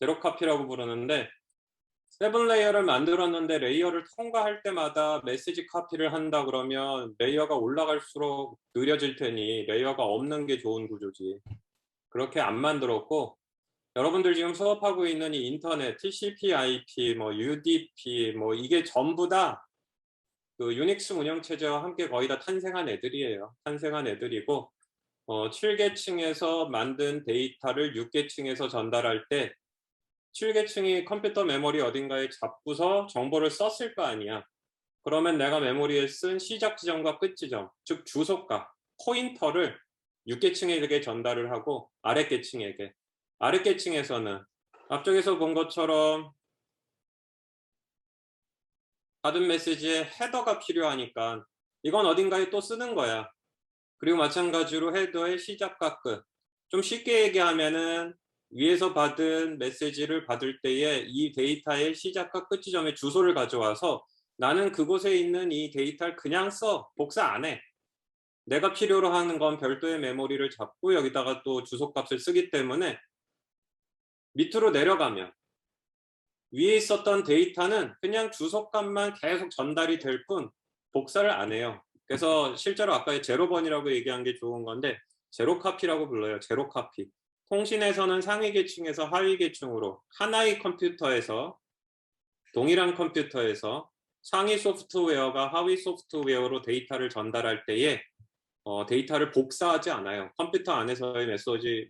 제로 카피라고 부르는데, 세븐 레이어를 만들었는데 레이어를 통과할 때마다 메시지 카피를 한다 그러면 레이어가 올라갈수록 느려질 테니 레이어가 없는 게 좋은 구조지. 그렇게 안 만들었고, 여러분들 지금 수업하고 있는 이 인터넷, TCP/IP, 뭐 UDP, 뭐 이게 전부 다 그 유닉스 운영체제와 함께 거의 다 탄생한 애들이에요. 탄생한 애들이고, 7계층에서 만든 데이터를 6계층에서 전달할 때 7계층이 컴퓨터 메모리 어딘가에 잡고서 정보를 썼을 거 아니야. 그러면 내가 메모리에 쓴 시작 지점과 끝 지점, 즉 주소가, 포인터를 6계층에게 전달을 하고 아랫계층에게. 아랫계층에서는 앞쪽에서 본 것처럼 받은 메시지에 헤더가 필요하니까 이건 어딘가에 또 쓰는 거야. 그리고 마찬가지로 헤더의 시작과 끝. 좀 쉽게 얘기하면은 위에서 받은 메시지를 받을 때에 이 데이터의 시작과 끝 지점의 주소를 가져와서 나는 그곳에 있는 이 데이터를 그냥 써. 복사 안 해. 내가 필요로 하는 건 별도의 메모리를 잡고 여기다가 또 주소값을 쓰기 때문에 밑으로 내려가면 위에 있었던 데이터는 그냥 주소값만 계속 전달이 될 뿐 복사를 안 해요. 그래서 실제로 아까 제로번이라고 얘기한 게 좋은 건데 제로 카피라고 불러요. 제로 카피. 통신에서는 상위 계층에서 하위 계층으로 하나의 컴퓨터에서 동일한 컴퓨터에서 상위 소프트웨어가 하위 소프트웨어로 데이터를 전달할 때에 데이터를 복사하지 않아요. 컴퓨터 안에서의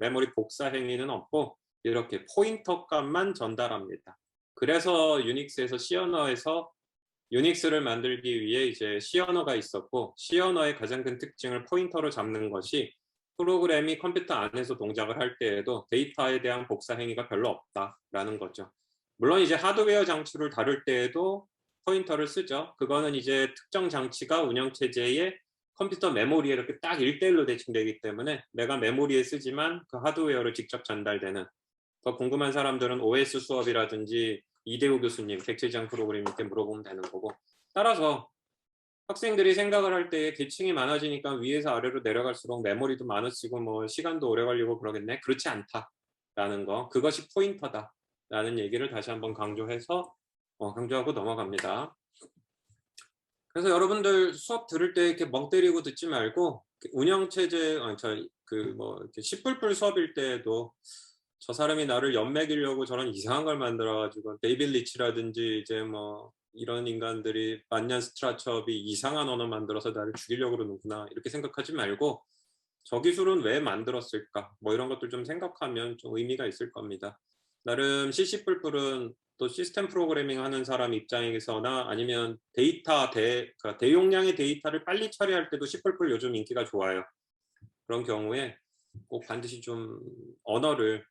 메모리 복사 행위는 없고 이렇게 포인터 값만 전달합니다. 그래서 유닉스에서 C 언어에서 유닉스를 만들기 위해 이제 C 언어가 있었고 C 언어의 가장 큰 특징을 포인터로 잡는 것이 프로그램이 컴퓨터 안에서 동작을 할 때에도 데이터에 대한 복사 행위가 별로 없다라는 거죠. 물론 이제 하드웨어 장치를 다룰 때에도 포인터를 쓰죠. 그거는 이제 특정 장치가 운영체제에 컴퓨터 메모리에 이렇게 딱 1대1로 대칭되기 때문에 내가 메모리에 쓰지만 그 하드웨어를 직접 전달되는. 더 궁금한 사람들은 OS 수업이라든지 이대우 교수님 객체지향 프로그래밍 때 물어보면 되는 거고. 따라서 학생들이 생각을 할 때 계층이 많아지니까 위에서 아래로 내려갈수록 메모리도 많아지고 뭐 시간도 오래 걸리고 그러겠네. 그렇지 않다라는 거. 그것이 포인터다라는 얘기를 다시 한번 강조하고 넘어갑니다. 그래서 여러분들 수업 들을 때 이렇게 멍 때리고 듣지 말고 운영체제 이렇게 씨뿔뿔 수업일 때에도 저 사람이 나를 연맥이려고 저런 이상한 걸 만들어가지고 데이빗 리치라든지 이제 뭐 이런 인간들이 만년 스트라첩이 이상한 언어 만들어서 나를 죽이려고 그러는구나 이렇게 생각하지 말고 저 기술은 왜 만들었을까 뭐 이런 것들 좀 생각하면 좀 의미가 있을 겁니다. 나름 CC뿔뿔은 또 시스템 프로그래밍 하는 사람 입장에서나 아니면 그러니까 대용량의 데이터를 빨리 처리할 때도 C++ 요즘 인기가 좋아요. 그런 경우에 꼭 반드시 좀 언어를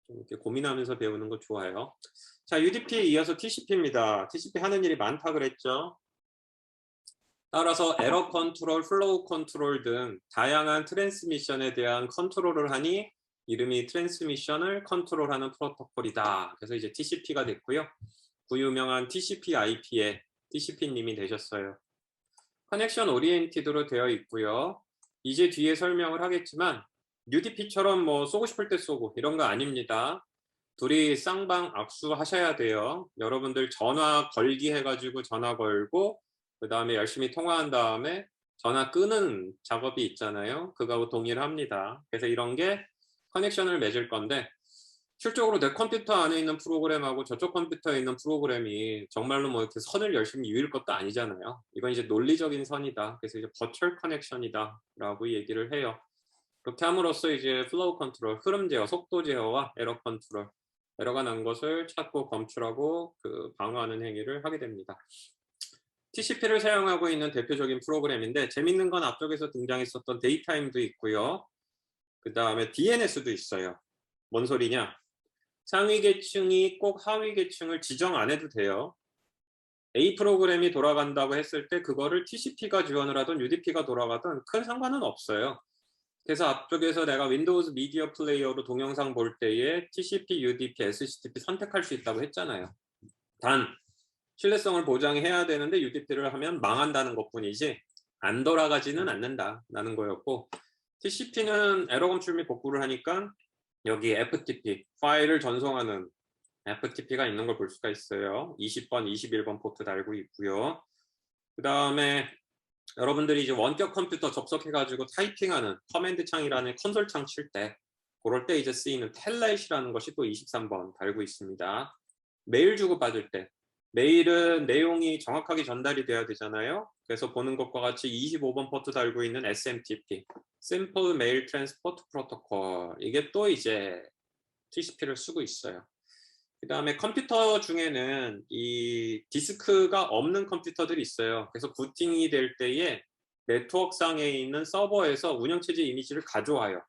좀 이렇게 고민하면서 배우는 거 좋아요. 자, UDP에 이어서 TCP입니다. TCP 하는 일이 많다 그랬죠. 따라서 에러 컨트롤, 플로우 컨트롤 등 다양한 트랜스미션에 대한 컨트롤을 하니 이름이 트랜스미션을 컨트롤하는 프로토콜이다. 그래서 이제 TCP가 됐고요. 구유명한 TCP/IP의 TCP님이 되셨어요. 커넥션 오리엔티드로 되어 있고요. 이제 뒤에 설명을 하겠지만 UDP처럼 뭐 쏘고 싶을 때 쏘고 이런 거 아닙니다. 둘이 쌍방 악수하셔야 돼요. 여러분들 전화 걸기 해가지고 전화 걸고 그 다음에 열심히 통화한 다음에 전화 끄는 작업이 있잖아요. 그거하고 동일합니다. 그래서 이런 게 커넥션을 맺을 건데 실적으로 내 컴퓨터 안에 있는 프로그램하고 저쪽 컴퓨터에 있는 프로그램이 정말로 뭐 이렇게 선을 열심히 이을 것도 아니잖아요. 이건 이제 논리적인 선이다. 그래서 이제 버추얼 커넥션이다 라고 얘기를 해요. 그렇게 함으로써 이제 플로우 컨트롤, 흐름 제어, 속도 제어와 에러 컨트롤, 에러가 난 것을 찾고 검출하고 방어하는 행위를 하게 됩니다. TCP를 사용하고 있는 대표적인 프로그램인데 재밌는 건 앞쪽에서 등장했었던 데이타임도 있고요. 그 다음에 DNS도 있어요. 뭔 소리냐? 상위 계층이 꼭 하위 계층을 지정 안 해도 돼요. A 프로그램이 돌아간다고 했을 때 그거를 TCP가 지원을 하든 UDP가 돌아가든 큰 상관은 없어요. 그래서 앞쪽에서 내가 윈도우즈 미디어 플레이어로 동영상 볼 때에 TCP, UDP, SCTP 선택할 수 있다고 했잖아요. 단 신뢰성을 보장해야 되는데 UDP를 하면 망한다는 것뿐이지 안 돌아가지는 않는다라는 거였고 TCP는 에러 검출 및 복구를 하니까 여기 FTP, 파일을 전송하는 FTP가 있는 걸 볼 수가 있어요. 20번, 21번 포트 달고 있고요. 그 다음에 여러분들이 이제 원격 컴퓨터 접속해가지고 타이핑하는 커맨드 창이라는 컨솔 창 칠 때, 그럴 때 이제 쓰이는 텔넷이라는 것이 또 23번 달고 있습니다. 메일 주고받을 때, 메일은 내용이 정확하게 전달이 돼야 되잖아요. 그래서 보는 것과 같이 25번 포트 달고 있는 SMTP, Simple Mail Transport Protocol, 이게 또 이제 TCP를 쓰고 있어요. 그 다음에 컴퓨터 중에는 이 디스크가 없는 컴퓨터들이 있어요. 그래서 부팅이 될 때에 네트워크상에 있는 서버에서 운영체제 이미지를 가져와요.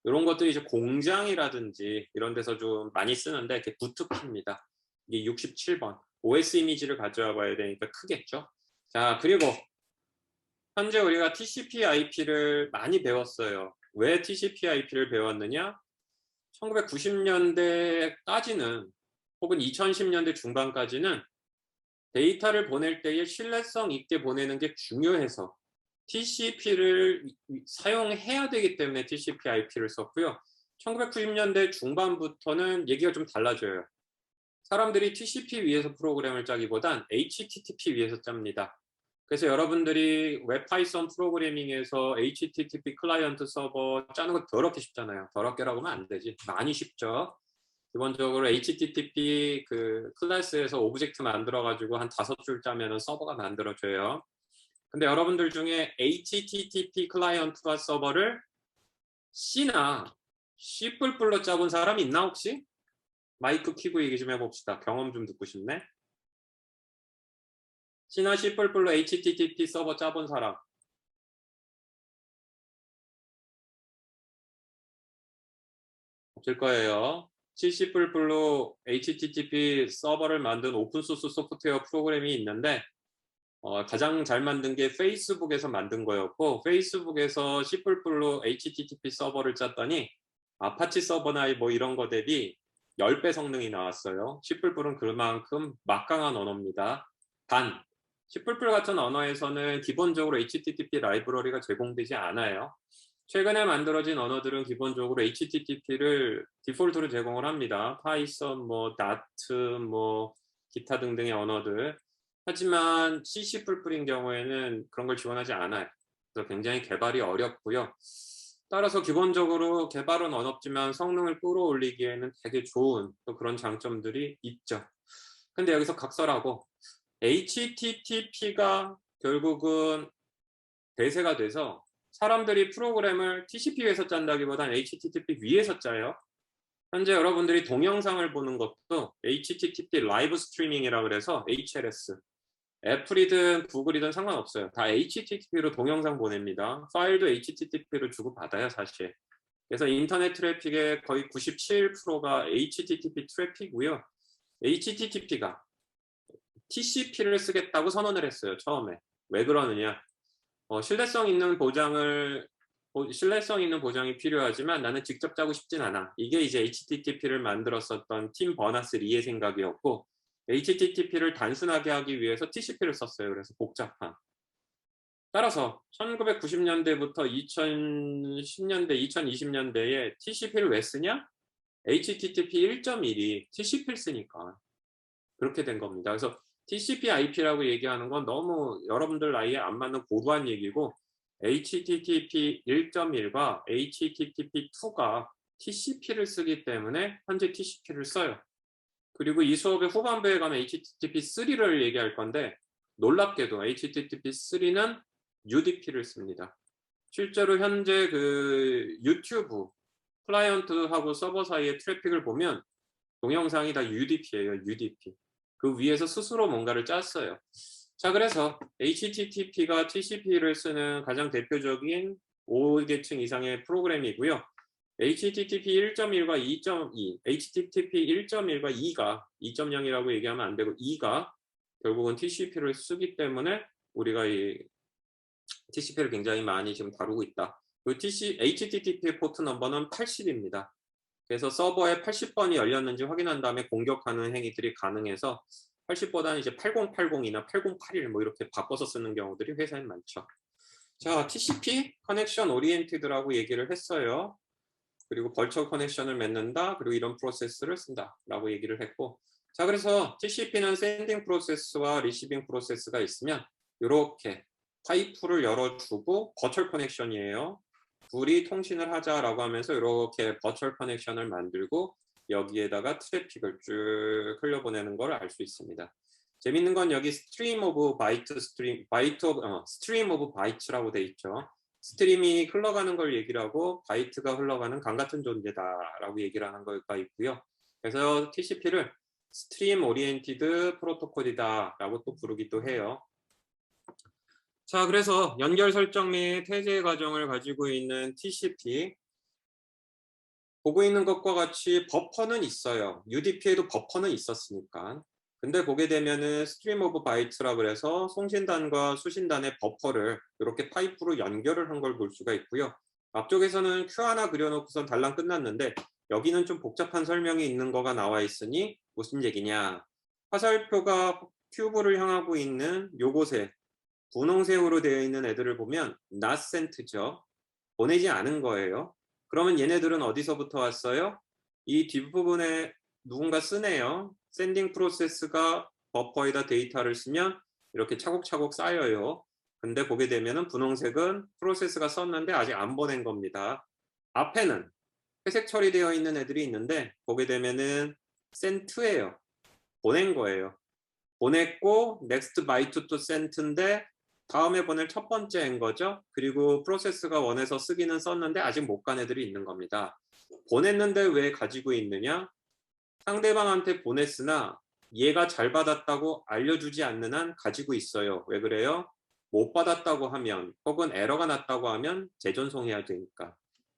이런 것들이 이제 공장이라든지 이런 데서 좀 많이 쓰는데, 이게 부트키입니다. 이게 67번. OS 이미지를 가져와 봐야 되니까 크겠죠. 자, 그리고 현재 우리가 TCP/IP를 많이 배웠어요. 왜 TCP/IP를 배웠느냐? 1990년대까지는 혹은 2010년대 중반까지는 데이터를 보낼 때에 신뢰성 있게 보내는 게 중요해서 TCP를 사용해야 되기 때문에 TCP/IP를 썼고요. 1990년대 중반부터는 얘기가 좀 달라져요. 사람들이 TCP 위에서 프로그램을 짜기보단 HTTP 위에서 짭니다. 그래서 여러분들이 웹 파이썬 프로그래밍에서 HTTP 클라이언트 서버 짜는 거 더럽게 쉽잖아요. 더럽게라고 하면 안 되지. 많이 쉽죠. 기본적으로 HTTP 그 클래스에서 오브젝트 만들어가지고 한 5줄 짜면은 서버가 만들어져요. 근데 여러분들 중에 HTTP 클라이언트와 서버를 C나 C++로 짜본 사람이 있나 혹시? 마이크 켜고 얘기 좀 해봅시다. 경험 좀 듣고 싶네. C나 C++로 HTTP 서버 짜본 사람. 없을 거예요. C++로 HTTP 서버를 만든 오픈소스 소프트웨어 프로그램이 있는데, 가장 잘 만든 게 페이스북에서 만든 거였고, 페이스북에서 C++로 HTTP 서버를 짰더니 아파치 서버나 뭐 이런 거 대비 10배 성능이 나왔어요. C++는 그만큼 막강한 언어입니다. 단, C++ 같은 언어에서는 기본적으로 HTTP 라이브러리가 제공되지 않아요. 최근에 만들어진 언어들은 기본적으로 HTTP를 디폴트로 제공을 합니다. 파이썬, 뭐, 다트, 뭐, 기타 등등의 언어들. 하지만 C++인 경우에는 그런 걸 지원하지 않아요. 그래서 굉장히 개발이 어렵고요. 따라서 기본적으로 개발은 어렵지만 성능을 끌어올리기에는 되게 좋은 또 그런 장점들이 있죠. 근데 여기서 각설하고 HTTP가 결국은 대세가 돼서 사람들이 프로그램을 TCP 위에서 짠다기보다는 HTTP 위에서 짜요. 현재 여러분들이 동영상을 보는 것도 HTTP 라이브 스트리밍이라고 그래서 HLS. 애플이든 구글이든 상관없어요. 다 HTTP로 동영상 보냅니다. 파일도 HTTP로 주고받아요, 사실. 그래서 인터넷 트래픽의 거의 97%가 HTTP 트래픽이고요. HTTP가 TCP를 쓰겠다고 선언을 했어요, 처음에. 왜 그러느냐? 신뢰성 있는 보장이 필요하지만 나는 직접 짜고 싶진 않아. 이게 이제 HTTP를 만들었었던 팀 버너스-리의 생각이었고, HTTP를 단순하게 하기 위해서 TCP를 썼어요. 그래서 복잡한. 따라서 1990년대부터 2010년대, 2020년대에 TCP를 왜 쓰냐? HTTP 1.1이 TCP를 쓰니까 그렇게 된 겁니다. 그래서 TCP/IP라고 얘기하는 건 너무 여러분들 나이에 안 맞는 고도한 얘기고, HTTP 1.1과 HTTP 2가 TCP를 쓰기 때문에 현재 TCP를 써요. 그리고 이 수업의 후반부에 가면 HTTP 3를 얘기할 건데, 놀랍게도 HTTP 3는 UDP를 씁니다. 실제로 현재 그 유튜브 클라이언트하고 서버 사이의 트래픽을 보면 동영상이 다 UDP예요. UDP. 그 위에서 스스로 뭔가를 짰어요. 자, 그래서 HTTP가 TCP를 쓰는 가장 대표적인 5계층 이상의 프로그램이고요. HTTP 1.1과 2.2, HTTP 1.1과 2가 2.0이라고 얘기하면 안 되고 2가 결국은 TCP를 쓰기 때문에 우리가 이 TCP를 굉장히 많이 지금 다루고 있다. 그 HTTP 포트 넘버는 80입니다. 그래서 서버에 80번이 열렸는지 확인한 다음에 공격하는 행위들이 가능해서 80보다는 이제 8080이나 8081 뭐 이렇게 바꿔서 쓰는 경우들이 회사에 많죠. 자, TCP 커넥션 오리엔티드라고 얘기를 했어요. 그리고 벌처 커넥션을 맺는다. 그리고 이런 프로세스를 쓴다라고 얘기를 했고, 자 그래서 TCP는 샌딩 프로세스와 리시빙 프로세스가 있으면 이렇게 파이프를 열어주고 버추얼 커넥션이에요. 둘이 통신을 하자라고 하면서 이렇게 버추얼 커넥션을 만들고 여기에다가 트래픽을 쭉 흘려보내는 걸 알 수 있습니다. 재밌는 건 여기 스트림 오브 바이트 스트림 오브 바이트라고 돼 있죠. 스트림이 흘러가는 걸 얘기를 하고 바이트가 흘러가는 강 같은 존재다라고 얘기를 하는 거가 있고요. 그래서 TCP를 스트림 오리엔티드 프로토콜이다라고 또 부르기도 해요. 자, 그래서 연결 설정 및 해제 과정을 가지고 있는 TCP 보고 있는 것과 같이 버퍼는 있어요. UDP에도 버퍼는 있었으니까. 근데 보게 되면은 스트림 오브 바이트라 그래서 송신단과 수신단의 버퍼를 이렇게 파이프로 연결을 한 걸 볼 수가 있고요. 앞쪽에서는 큐 하나 그려놓고선 달랑 끝났는데 여기는 좀 복잡한 설명이 있는 거가 나와 있으니 무슨 얘기냐. 화살표가 큐브를 향하고 있는 요곳에 분홍색으로 되어 있는 애들을 보면 not sent죠. 보내지 않은 거예요. 그러면 얘네들은 어디서부터 왔어요? 이 뒷부분에 누군가 쓰네요. 샌딩 프로세스가 버퍼에다 데이터를 쓰면 이렇게 차곡차곡 쌓여요. 근데 보게 되면은 분홍색은 프로세스가 썼는데 아직 안 보낸 겁니다. 앞에는 회색 처리되어 있는 애들이 있는데 보게 되면은 sent예요. 보낸 거예요. 보냈고 next byte to sent인데 다음에 보낼 첫 번째인 거죠. 그리고 프로세스가 원해서 쓰기는 썼는데 아직 못 간 애들이 있는 겁니다. 보냈는데 왜 가지고 있느냐? 상대방한테 보냈으나 얘가 잘 받았다고 알려주지 않는 한 가지고 있어요. 왜 그래요? 못 받았다고 하면 혹은 에러가 났다고 하면 재전송해야 되니까.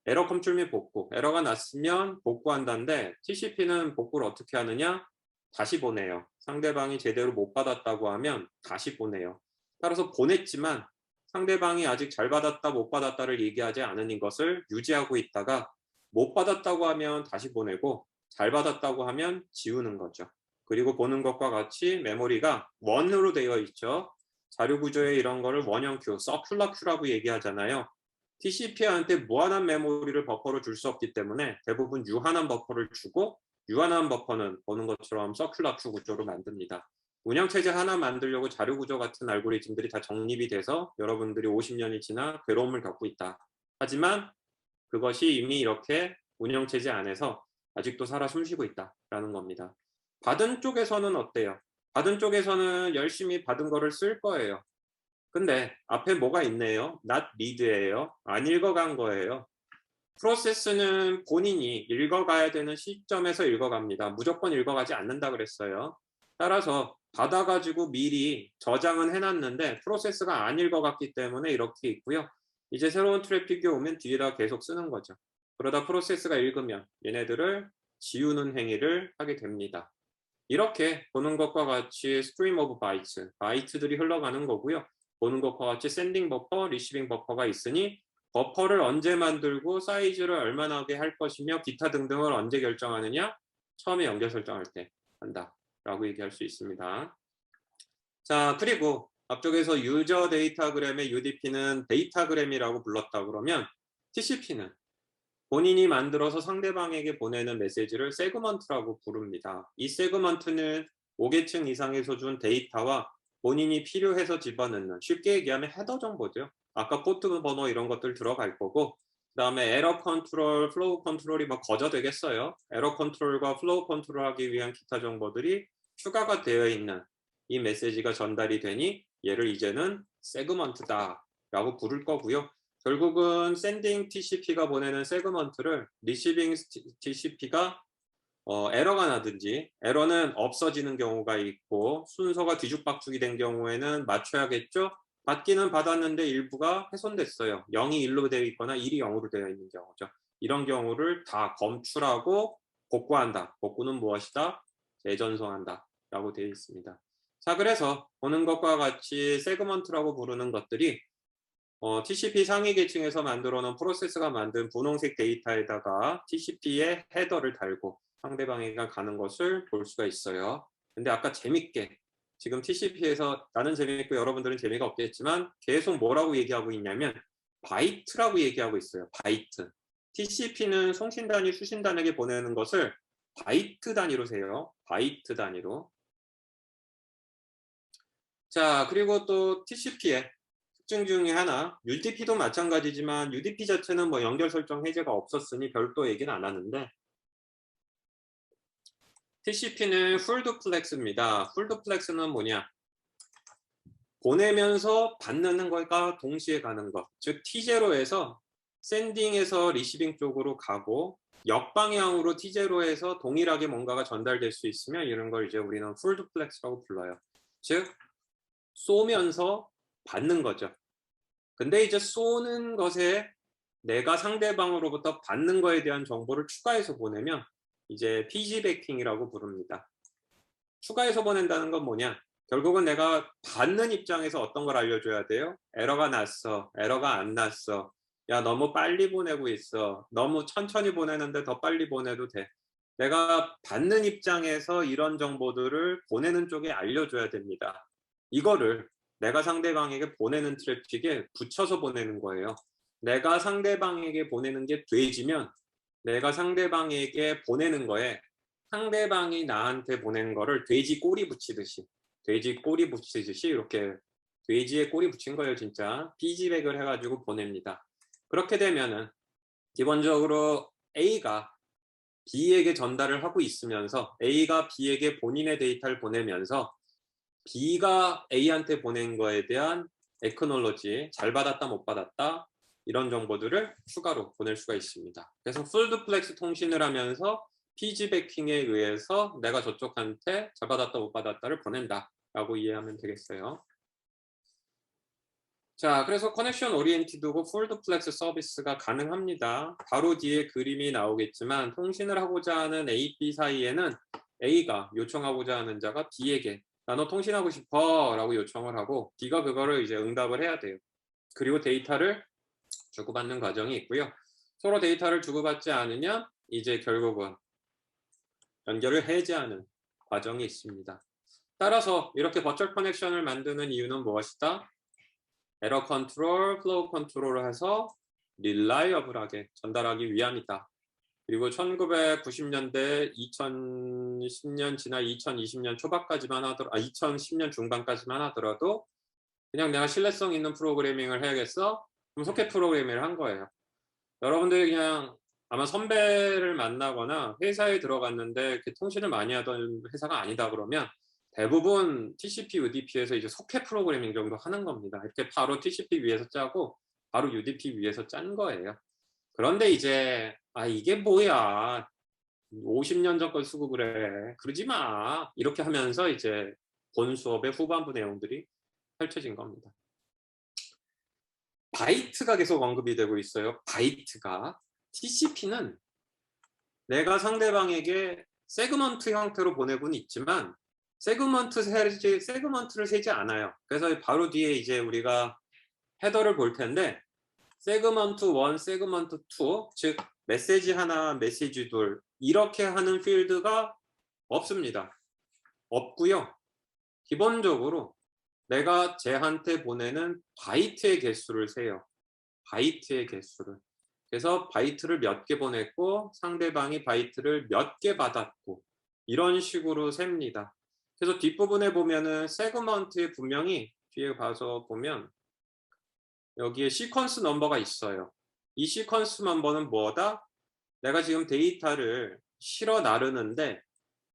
에러 컴출 및 복구. 에러가 났으면 복구한다는데 TCP는 복구를 어떻게 하느냐? 다시 보내요. 상대방이 제대로 못 받았다고 하면 다시 보내요. 따라서 보냈지만 상대방이 아직 잘 받았다 못 받았다를 얘기하지 않은 것을 유지하고 있다가 못 받았다고 하면 다시 보내고 잘 받았다고 하면 지우는 거죠. 그리고 보는 것과 같이 메모리가 원으로 되어 있죠. 자료 구조에 이런 거를 원형 큐, 서큘러 큐라고 얘기하잖아요. TCP한테 무한한 메모리를 버퍼로 줄 수 없기 때문에 대부분 유한한 버퍼를 주고 유한한 버퍼는 보는 것처럼 서큘러 큐 구조로 만듭니다. 운영체제 하나 만들려고 자료구조 같은 알고리즘들이 다 정립이 돼서 여러분들이 50년이 지나 괴로움을 겪고 있다. 하지만 그것이 이미 이렇게 운영체제 안에서 아직도 살아 숨쉬고 있다라는 겁니다. 받은 쪽에서는 어때요? 받은 쪽에서는 열심히 받은 거를 쓸 거예요. 근데 앞에 뭐가 있네요. not read예요. 안 읽어간 거예요. 프로세스는 본인이 읽어가야 되는 시점에서 읽어갑니다. 무조건 읽어가지 않는다 그랬어요. 따라서 받아가지고 미리 저장은 해놨는데 프로세스가 안 읽어갔기 때문에 이렇게 있고요. 이제 새로운 트래픽이 오면 뒤에다 계속 쓰는 거죠. 그러다 프로세스가 읽으면 얘네들을 지우는 행위를 하게 됩니다. 이렇게 보는 것과 같이 스트림 오브 바이트, 바이트들이 흘러가는 거고요. 보는 것과 같이 샌딩 버퍼, 리시빙 버퍼가 있으니 버퍼를 언제 만들고 사이즈를 얼마나 하게 할 것이며 기타 등등을 언제 결정하느냐? 처음에 연결 설정할 때 한다 라고 얘기할 수 있습니다. 자, 그리고 앞쪽에서 유저 데이터그램의 UDP는 데이터그램이라고 불렀다 그러면 TCP는 본인이 만들어서 상대방에게 보내는 메시지를 세그먼트라고 부릅니다. 이 세그먼트는 5계층 이상에서 준 데이터와 본인이 필요해서 집어넣는, 쉽게 얘기하면 헤더 정보죠. 아까 포트 번호 이런 것들 들어갈 거고, 그 다음에 에러 컨트롤, 플로우 컨트롤이 뭐 거저 되겠어요. 에러 컨트롤과 플로우 컨트롤 하기 위한 기타 정보들이 추가가 되어 있는 이 메시지가 전달이 되니 얘를 이제는 세그먼트다 라고 부를 거고요. 결국은 샌딩 TCP가 보내는 세그먼트를 리시빙 TCP가 에러가 나든지, 에러는 없어지는 경우가 있고 순서가 뒤죽박죽이 된 경우에는 맞춰야겠죠. 받기는 받았는데 일부가 훼손됐어요. 0이 1로 되어 있거나 1이 0으로 되어 있는 경우죠. 이런 경우를 다 검출하고 복구한다. 복구는 무엇이다? 재전송한다 라고 되어 있습니다. 자, 그래서 보는 것과 같이 세그먼트라고 부르는 것들이 TCP 상위 계층에서 만들어 놓은 프로세스가 만든 분홍색 데이터에다가 TCP의 헤더를 달고 상대방에게 가는 것을 볼 수가 있어요. 근데 아까 재밌게 지금 TCP에서 나는 재미있고 여러분들은 재미가 없겠지만 계속 뭐라고 얘기하고 있냐면 바이트라고 얘기하고 있어요. 바이트. TCP는 송신 단위, 수신 단에게 보내는 것을 바이트 단위로 세요. 바이트 단위로. 자, 그리고 또 TCP의 특징 중에 하나, UDP도 마찬가지지만 UDP 자체는 뭐 연결 설정 해제가 없었으니 별도 얘기는 안 하는데, TCP는 풀 두플렉스입니다. 풀 두플렉스는 뭐냐? 보내면서 받는 것과 동시에 가는 것. 즉 T0에서 샌딩에서 리시빙 쪽으로 가고 역방향으로 T0에서 동일하게 뭔가가 전달될 수 있으면 이런 걸 이제 우리는 풀 두플렉스라고 불러요. 즉 쏘면서 받는 거죠. 근데 이제 쏘는 것에 내가 상대방으로부터 받는 거에 대한 정보를 추가해서 보내면 이제 피지배킹이라고 부릅니다. 추가해서 보낸다는 건 뭐냐? 결국은 내가 받는 입장에서 어떤 걸 알려줘야 돼요? 에러가 났어. 에러가 안 났어. 야, 너무 빨리 보내고 있어. 너무 천천히 보내는데 더 빨리 보내도 돼. 내가 받는 입장에서 이런 정보들을 보내는 쪽에 알려줘야 됩니다. 이거를 내가 상대방에게 보내는 트래픽에 붙여서 보내는 거예요. 내가 상대방에게 보내는 게 돼지면 내가 상대방에게 보내는 거에 상대방이 나한테 보낸 거를 돼지 꼬리 붙이듯이 이렇게 돼지에 꼬리 붙인 거예요. 진짜 피지백을 해가지고 보냅니다. 그렇게 되면은 기본적으로 A가 B에게 전달을 하고 있으면서 A가 B에게 본인의 데이터를 보내면서 B가 A한테 보낸 거에 대한 에크놀로지, 잘 받았다 못 받았다 이런 정보들을 추가로 보낼 수가 있습니다. 그래서 풀 두플렉스 통신을 하면서 피지배킹에 의해서 내가 저쪽한테 잘 받았다 못 받았다를 보낸다 라고 이해하면 되겠어요. 자, 그래서 커넥션 오리엔티드고 풀 두플렉스 서비스가 가능합니다. 바로 뒤에 그림이 나오겠지만 통신을 하고자 하는 A, B 사이에는 A가 요청하고자 하는 자가 B에게 나 너 통신하고 싶어 라고 요청을 하고 B가 그거를 이제 응답을 해야 돼요. 그리고 데이터를 주고받는 과정이 있고요. 서로 데이터를 주고받지 않으면 이제 결국은 연결을 해제하는 과정이 있습니다. 따라서 이렇게 버추얼 커넥션을 만드는 이유는 무엇이다? 에러 컨트롤, 플로우 컨트롤을 해서 릴라이어블하게 전달하기 위함이다. 그리고 1990년대 2010년 지나 2020년 초반까지만 하더라도 2010년 중반까지만 하더라도 그냥 내가 신뢰성 있는 프로그래밍을 해야겠어? 그럼 소켓 프로그래밍을 한 거예요. 여러분들이 그냥 아마 선배를 만나거나 회사에 들어갔는데 이렇게 통신을 많이 하던 회사가 아니다 그러면 대부분 TCP, UDP에서 이제 소켓 프로그래밍 정도 하는 겁니다. 이렇게 바로 TCP 위에서 짜고 바로 UDP 위에서 짠 거예요. 그런데 이제 이게 뭐야 50년 전 걸 쓰고 그래 그러지 마 이렇게 하면서 이제 본 수업의 후반부 내용들이 펼쳐진 겁니다. 바이트가 계속 언급이 되고 있어요. 바이트가 TCP는 내가 상대방에게 세그먼트 형태로 보내고는 있지만 세그먼트를 세지 않아요. 그래서 바로 뒤에 이제 우리가 헤더를 볼 텐데 세그먼트 1, 세그먼트 2, 즉 메시지 하나, 메시지 둘 이렇게 하는 필드가 없습니다. 없고요. 기본적으로 내가 쟤한테 보내는 바이트의 개수를 세요. 바이트의 개수를. 그래서 바이트를 몇 개 보냈고 상대방이 바이트를 몇 개 받았고 이런 식으로 셉니다. 그래서 뒷부분에 보면은 세그먼트에 분명히 뒤에 가서 보면 여기에 시퀀스 넘버가 있어요. 이 시퀀스 넘버는 뭐다? 내가 지금 데이터를 실어 나르는데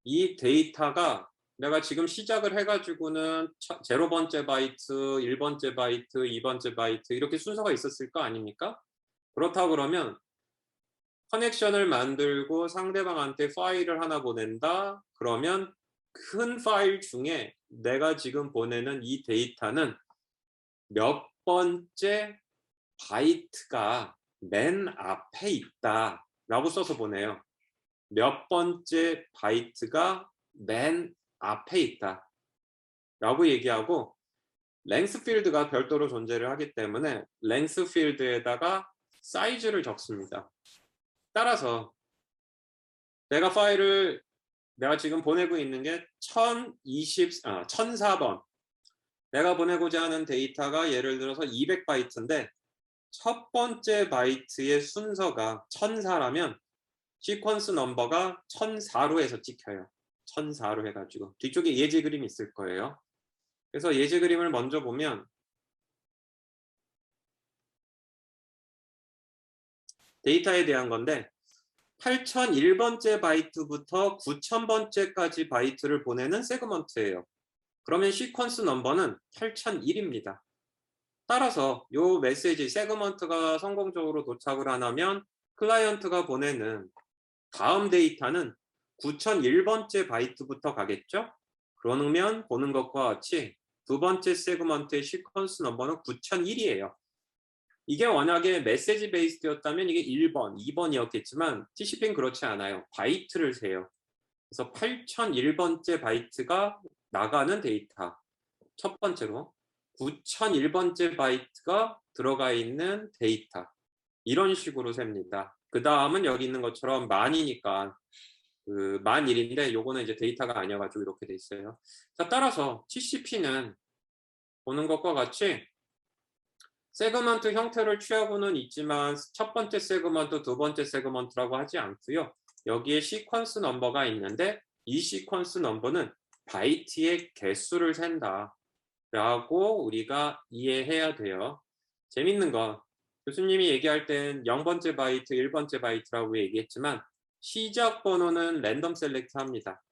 이 데이터가 내가 지금 시작을 해가지고는 0번째 바이트, 1번째 바이트, 2번째 바이트 이렇게 순서가 있었을 거 아닙니까? 그렇다 그러면 커넥션을 만들고 상대방한테 파일을 하나 보낸다? 그러면 큰 파일 중에 내가 지금 보내는 이 데이터는 몇 번째 바이트가 맨 앞에 있다 라고 써서 보내요. 몇 번째 바이트가 맨 앞에 있다 라고 얘기하고 랭스 필드가 별도로 존재를 하기 때문에 랭스 필드에다가 사이즈를 적습니다. 따라서 내가 파일을 내가 지금 보내고 있는 게 1004번 내가 보내고자 하는 데이터가 예를 들어서 200바이트인데 첫 번째 바이트의 순서가 1004라면 시퀀스 넘버가 1004로 해서 찍혀요. 1004로 해가지고 뒤쪽에 예제 그림이 있을 거예요. 그래서 예제 그림을 먼저 보면 데이터에 대한 건데 8001번째 바이트부터 9000번째까지 바이트를 보내는 세그먼트예요. 그러면 시퀀스 넘버는 8001입니다. 따라서 이 메시지 세그먼트가 성공적으로 도착을 하면 클라이언트가 보내는 다음 데이터는 9001번째 바이트부터 가겠죠? 그러면 보는 것과 같이 두 번째 세그먼트의 시퀀스 넘버는 9001이에요. 이게 워낙에 메시지 베이스였다면 이게 1번, 2번이었겠지만 TCP는 그렇지 않아요. 바이트를 세요. 그래서 8001번째 바이트가 나가는 데이터. 첫 번째로 9001번째 바이트가 들어가 있는 데이터. 이런 식으로 셉니다. 그 다음은 여기 있는 것처럼 만이니까 그 1001인데 요거는 이제 데이터가 아니어가지고 이렇게 돼 있어요. 자, 따라서 TCP는 보는 것과 같이 세그먼트 형태를 취하고는 있지만 첫 번째 세그먼트, 두 번째 세그먼트라고 하지 않고요. 여기에 시퀀스 넘버가 있는데 이 시퀀스 넘버는 바이트의 개수를 센다 라고 우리가 이해해야 돼요. 재밌는 건 교수님이 얘기할 땐 0번째 바이트, 1번째 바이트라고 얘기했지만 시작 번호는 랜덤 셀렉트 합니다.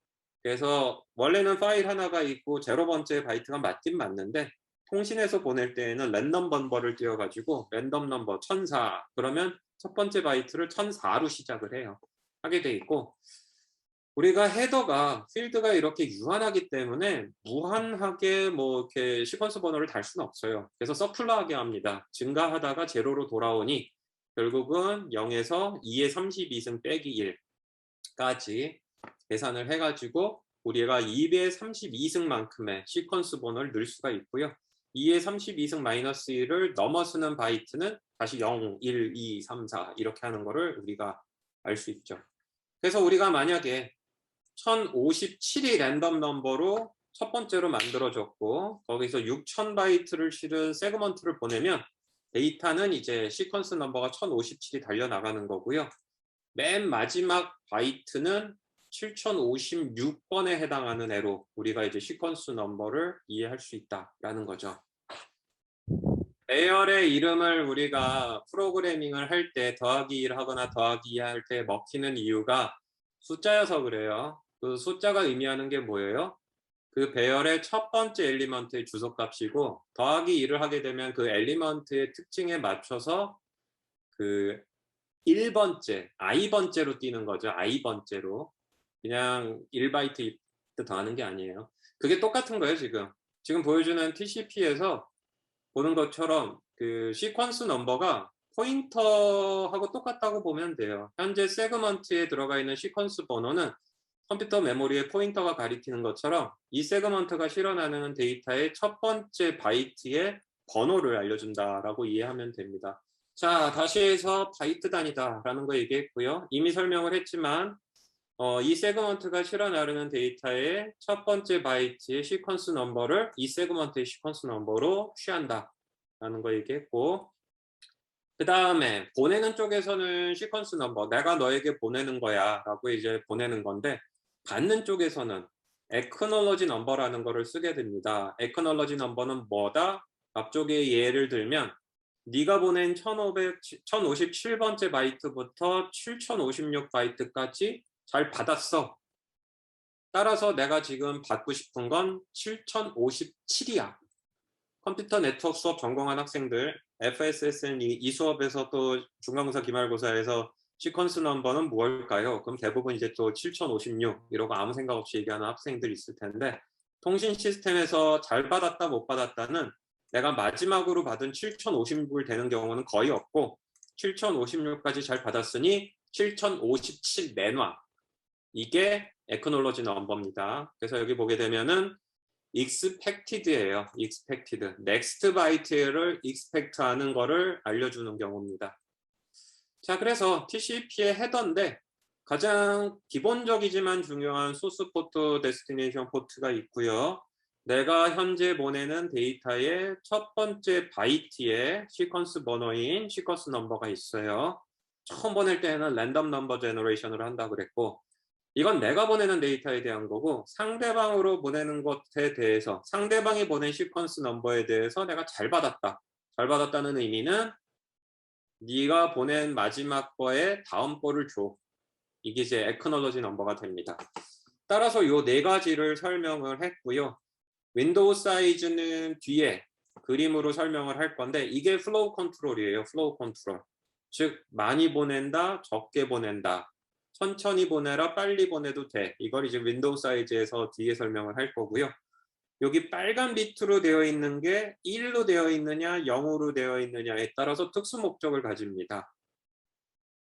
그래서 원래는 파일 하나가 있고 0번째 바이트가 맞긴 맞는데 통신에서 보낼 때에는 랜덤 넘버를 띄워가지고 랜덤 넘버 1004 그러면 첫 번째 바이트를 1004로 시작을 해요. 하게 돼 있고 우리가 헤더가 필드가 이렇게 유한하기 때문에 무한하게 뭐 이렇게 시퀀스 번호를 달 수는 없어요. 그래서 서큘러하게 합니다. 증가하다가 제로로 돌아오니 결국은 0에서 2의 32승 빼기 1까지 계산을 해가지고 우리가 2의 32승만큼의 시퀀스 번호를 넣을 수가 있고요. 2의 32승 마이너스 1을 넘어서는 바이트는 다시 0, 1, 2, 3, 4 이렇게 하는 거를 우리가 알 수 있죠. 그래서 우리가 만약에 1057이 랜덤 넘버로 첫 번째로 만들어졌고 거기서 6000바이트를 실은 세그먼트를 보내면 데이터는 이제 시퀀스 넘버가 1057이 달려나가는 거고요. 맨 마지막 바이트는 7056번에 해당하는 애로 우리가 이제 시퀀스 넘버를 이해할 수 있다라는 거죠. 배열의 이름을 우리가 프로그래밍을 할 때 더하기 1 하거나 더하기 2 할 때 먹히는 이유가 숫자여서 그래요. 그 숫자가 의미하는 게 뭐예요? 그 배열의 첫 번째 엘리먼트의 주소값이고 더하기 2를 하게 되면 그 엘리먼트의 특징에 맞춰서 그 1번째, i번째로 띄는 거죠. i번째로. 그냥 1바이트 더하는 게 아니에요. 그게 똑같은 거예요, 지금. 지금 보여주는 TCP에서 보는 것처럼 그 시퀀스 넘버가 포인터하고 똑같다고 보면 돼요. 현재 세그먼트에 들어가 있는 시퀀스 번호는 컴퓨터 메모리의 포인터가 가리키는 것처럼 이 세그먼트가 실어나는 데이터의 첫 번째 바이트의 번호를 알려준다라고 이해하면 됩니다. 자, 다시 해서 바이트 단위다라는 거 얘기했고요. 이미 설명을 했지만 이 세그먼트가 실어나르는 데이터의 첫 번째 바이트의 시퀀스 넘버를 이 세그먼트의 시퀀스 넘버로 취한다라는 거 얘기했고 그 다음에 보내는 쪽에서는 시퀀스 넘버 내가 너에게 보내는 거야 라고 이제 보내는 건데 받는 쪽에서는 acknowledge number라는 거를 쓰게 됩니다. acknowledge number는 뭐다? 앞쪽에 예를 들면 네가 보낸 1057번째 바이트부터 7056바이트까지 잘 받았어. 따라서 내가 지금 받고 싶은 건 7057이야. 컴퓨터 네트워크 수업 전공한 학생들 FSSN 이 수업에서 또 중간고사 기말고사에서 시퀀스 넘버는 무엇일까요? 그럼 대부분 이제 또 7056 이러고 아무 생각 없이 얘기하는 학생들이 있을 텐데 통신 시스템에서 잘 받았다 못 받았다는 내가 마지막으로 받은 7056을 되는 경우는 거의 없고 7056까지 잘 받았으니 7057 내놔. 이게 acknowledge number입니다. 그래서 여기 보게 되면은 expected예요. expected. next byte를 expect 하는 거를 알려주는 경우입니다. 자, 그래서 TCP의 헤더인데 가장 기본적이지만 중요한 소스 포트, 데스티네이션 포트가 있고요. 내가 현재 보내는 데이터의 첫 번째 바이트에 시퀀스 번호인 시퀀스 넘버가 있어요. 처음 보낼 때는 랜덤 넘버 제너레이션을 한다고 그랬고, 이건 내가 보내는 데이터에 대한 거고, 상대방으로 보내는 것에 대해서, 상대방이 보낸 시퀀스 넘버에 대해서 내가 잘 받았다. 잘 받았다는 의미는 네가 보낸 마지막 거에 다음 거를 줘. 이게 이제 acknowledge 넘버가 됩니다. 따라서 이 네 가지를 설명을 했고요. 윈도우 사이즈는 뒤에 그림으로 설명을 할 건데, 이게 플로우 컨트롤이에요. 플로우 컨트롤. 즉 많이 보낸다, 적게 보낸다. 천천히 보내라, 빨리 보내도 돼. 이걸 이제 윈도우 사이즈에서 뒤에 설명을 할 거고요. 여기 빨간 비트로 되어 있는 게 1로 되어 있느냐 0으로 되어 있느냐에 따라서 특수 목적을 가집니다.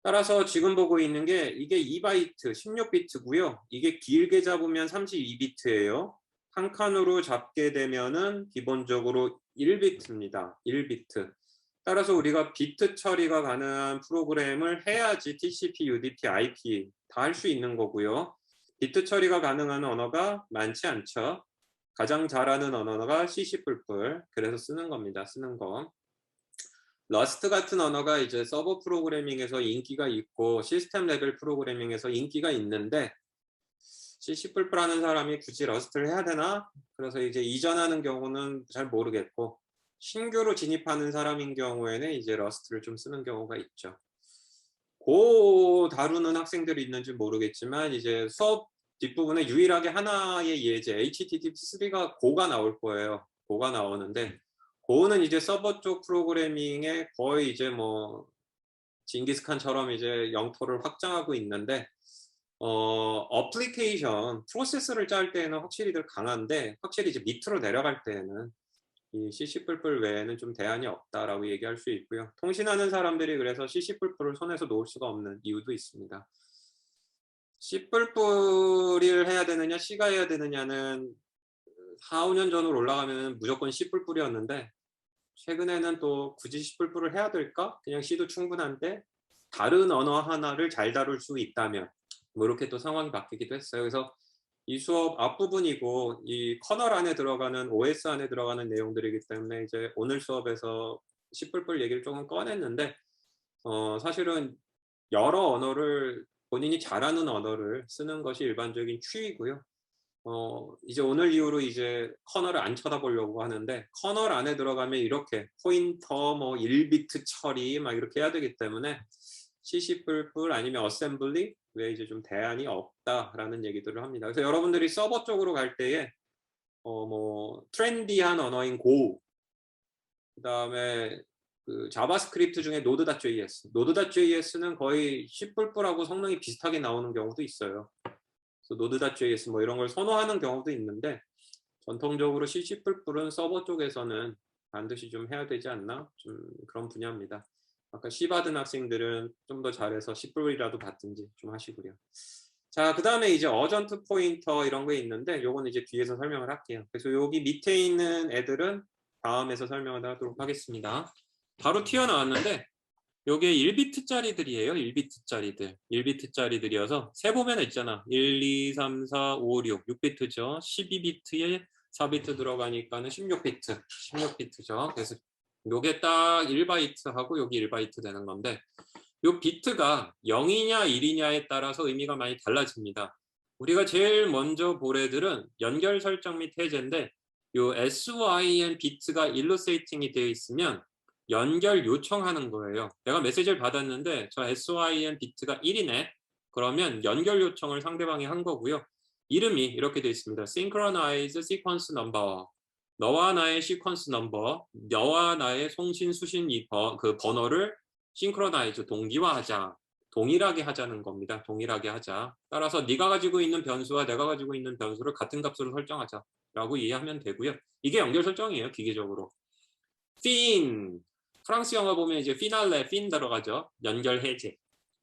따라서 지금 보고 있는 게 이게 2바이트 16비트고요. 이게 길게 잡으면 32비트예요. 한 칸으로 잡게 되면은 기본적으로 1비트입니다. 1비트. 따라서 우리가 비트 처리가 가능한 프로그램을 해야지 TCP, UDP, IP 다 할 수 있는 거고요. 비트 처리가 가능한 언어가 많지 않죠. 가장 잘하는 언어가 C++. 그래서 쓰는 겁니다. 쓰는 거. 러스트 같은 언어가 이제 서버 프로그래밍에서 인기가 있고 시스템 레벨 프로그래밍에서 인기가 있는데, C++라는 사람이 굳이 러스트를 해야 되나? 그래서 이제 이전하는 경우는 잘 모르겠고, 신규로 진입하는 사람인 경우에는 이제 러스트를 좀 쓰는 경우가 있죠. 고 다루는 학생들이 있는지 모르겠지만 이제 수업 뒷부분에 유일하게 하나의 예제 HTTP3가 고가 나올 거예요. 고가 나오는데, 고는 이제 서버 쪽 프로그래밍에 거의 이제 뭐 징기스칸처럼 이제 영토를 확장하고 있는데, 어플리케이션 프로세스를 짤 때는 확실히들 강한데, 확실히 이제 밑으로 내려갈 때는 이 C++ 외에는 좀 대안이 없다라고 얘기할 수 있고요. 통신하는 사람들이 그래서 C++를 손에서 놓을 수가 없는 이유도 있습니다. C++을 해야 되느냐 C가 해야 되느냐는 4, 5년 전으로 올라가면 무조건 C++이었는데, 최근에는 또 굳이 C++를 해야 될까? 그냥 C도 충분한데 다른 언어 하나를 잘 다룰 수 있다면, 뭐 이렇게 또 상황이 바뀌기도 했어요. 그래서 이 수업 앞부분이고 이 커널 안에 들어가는 OS 안에 들어가는 내용들이기 때문에 이제 오늘 수업에서 C++ 얘기를 조금 꺼냈는데, 사실은 여러 언어를 본인이 잘하는 언어를 쓰는 것이 일반적인 추이고요. 이제 오늘 이후로 이제 커널을 안 쳐다보려고 하는데, 커널 안에 들어가면 이렇게 포인터 뭐 1비트 처리 막 이렇게 해야 되기 때문에 C++ 아니면 어셈블리 왜 이제 좀 대안이 없다라는 얘기들을 합니다. 그래서 여러분들이 서버 쪽으로 갈 때에 뭐 트렌디한 언어인 고, 그다음에 그 자바스크립트 중에 Node.js, Node.js는 거의 C++하고 성능이 비슷하게 나오는 경우도 있어요. 그래서 Node.js 뭐 이런 걸 선호하는 경우도 있는데, 전통적으로 C++는 서버 쪽에서는 반드시 좀 해야 되지 않나? 좀 그런 분야입니다. 아까 C 받은 학생들은 좀 더 잘해서 C++이라도 받든지 좀 하시고요. 자, 그 다음에 이제 어전트 포인터 이런 게 있는데, 요건 이제 뒤에서 설명을 할게요. 그래서 여기 밑에 있는 애들은 다음에서 설명을 하도록 하겠습니다. 바로 튀어나왔는데, 요게 1비트짜리들이에요. 1비트짜리들. 1비트짜리들이어서 세 보면 있잖아. 1, 2, 3, 4, 5, 6. 6비트죠. 12비트에 4비트 들어가니까는 16비트. 16비트죠. 그래서 요게 딱 1바이트하고 여기 1바이트 되는 건데, 요 비트가 0이냐 1이냐에 따라서 의미가 많이 달라집니다. 우리가 제일 먼저 볼 애들은 연결 설정 및 해제인데, 요 SYN 비트가 1로 세팅이 되어 있으면 연결 요청하는 거예요. 내가 메시지를 받았는데 저 SYN 비트가 1이네. 그러면 연결 요청을 상대방이 한 거고요. 이름이 이렇게 되어 있습니다. Synchronize Sequence Number. 너와 나의 시퀀스 넘버, 너와 나의 송신 수신 그 번호를 싱크로나이즈, 동기화하자. 동일하게 하자는 겁니다. 동일하게 하자. 따라서 네가 가지고 있는 변수와 내가 가지고 있는 변수를 같은 값으로 설정하자 라고 이해하면 되고요. 이게 연결 설정이에요. 기계적으로. fin, 프랑스 영화 보면 이제 피날레, fin 들어가죠. 연결 해제.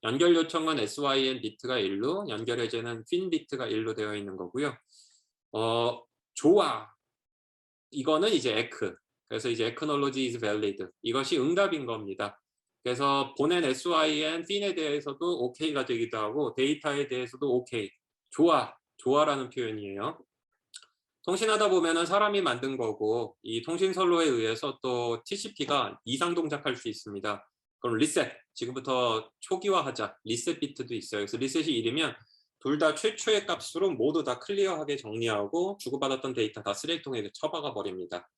연결 요청은 SYN 비트가 1로, 연결 해제는 fin 비트가 1로 되어 있는 거고요. 좋아. 이거는 이제 에크. 그래서 이제 acknowledge is valid. 이것이 응답인 겁니다. 그래서 보낸 SYN, fin에 대해서도 OK가 되기도 하고 데이터에 대해서도 OK. 좋아. 좋아라는 표현이에요. 통신하다 보면은 사람이 만든 거고 이 통신선로에 의해서 또 TCP가 이상 동작할 수 있습니다. 그럼 리셋, 지금부터 초기화하자. 리셋 비트도 있어요. 그래서 리셋이 1이면 둘 다 최초의 값으로 모두 다 클리어하게 정리하고 주고받았던 데이터 다 쓰레기통에 처박아 버립니다.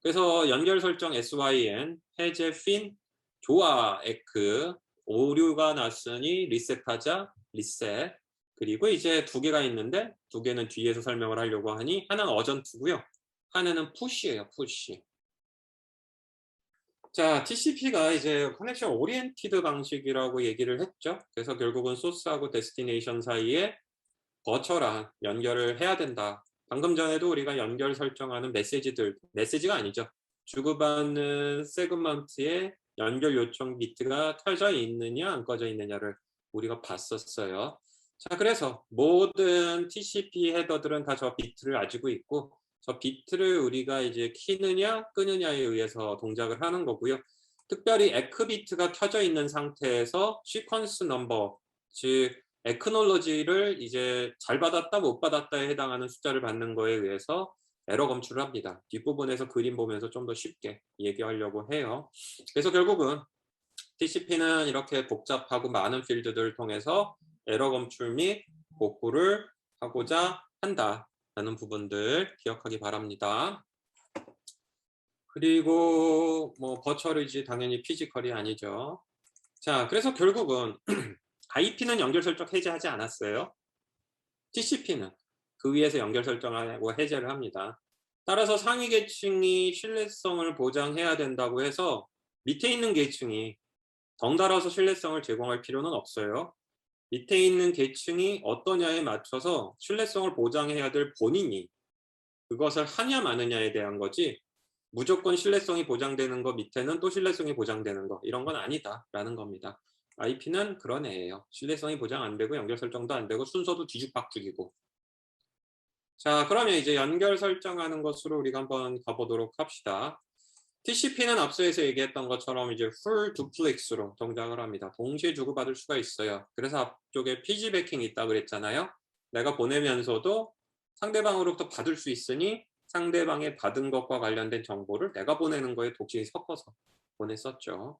그래서 연결 설정 SYN, 해제, 핀, 좋아, 에크, 오류가 났으니 리셋하자, 리셋. 그리고 이제 두 개가 있는데 두 개는 뒤에서 설명을 하려고 하니 하나는 어전트고요. 하나는 푸시예요, 푸시. 자, TCP가 이제 커넥션 오리엔티드 방식이라고 얘기를 했죠. 그래서 결국은 소스하고 데스티네이션 사이에 버처랑 연결을 해야 된다. 방금 전에도 우리가 연결 설정하는 메시지가 아니죠. 주고받는 세그먼트에 연결 요청 비트가 켜져 있느냐 안 꺼져 있느냐를 우리가 봤었어요. 자, 그래서 모든 TCP 헤더들은 다 저 비트를 가지고 있고 저 비트를 우리가 이제 키느냐 끄느냐에 의해서 동작을 하는 거고요. 특별히 에크 비트가 켜져 있는 상태에서 시퀀스 넘버, 즉 에크놀로지를 이제 잘 받았다 못 받았다에 해당하는 숫자를 받는 거에 의해서 에러 검출을 합니다. 뒷부분에서 그림 보면서 좀 더 쉽게 얘기하려고 해요. 그래서 결국은 TCP는 이렇게 복잡하고 많은 필드들을 통해서 에러 검출 및 복구를 하고자 한다라는 부분들 기억하기 바랍니다. 그리고 뭐 버추얼이지 당연히 피지컬이 아니죠. 자, 그래서 결국은 IP는 연결 설정 해제하지 않았어요. TCP는 그 위에서 연결 설정하고 해제를 합니다. 따라서 상위 계층이 신뢰성을 보장해야 된다고 해서 밑에 있는 계층이 덩달아서 신뢰성을 제공할 필요는 없어요. 밑에 있는 계층이 어떠냐에 맞춰서 신뢰성을 보장해야 될 본인이 그것을 하냐 마느냐에 대한 거지, 무조건 신뢰성이 보장되는 거 밑에는 또 신뢰성이 보장되는 거, 이런 건 아니다라는 겁니다. IP는 그런 애예요. 신뢰성이 보장 안 되고 연결 설정도 안 되고 순서도 뒤죽박죽이고. 자, 그러면 이제 연결 설정하는 것으로 우리가 한번 가보도록 합시다. TCP는 앞서에서 얘기했던 것처럼 이제 full duplex로 동작을 합니다. 동시에 주고받을 수가 있어요. 그래서 앞쪽에 피지배킹이 있다 그랬잖아요. 내가 보내면서도 상대방으로부터 받을 수 있으니 상대방의 받은 것과 관련된 정보를 내가 보내는 거에 동시에 섞어서 보냈었죠.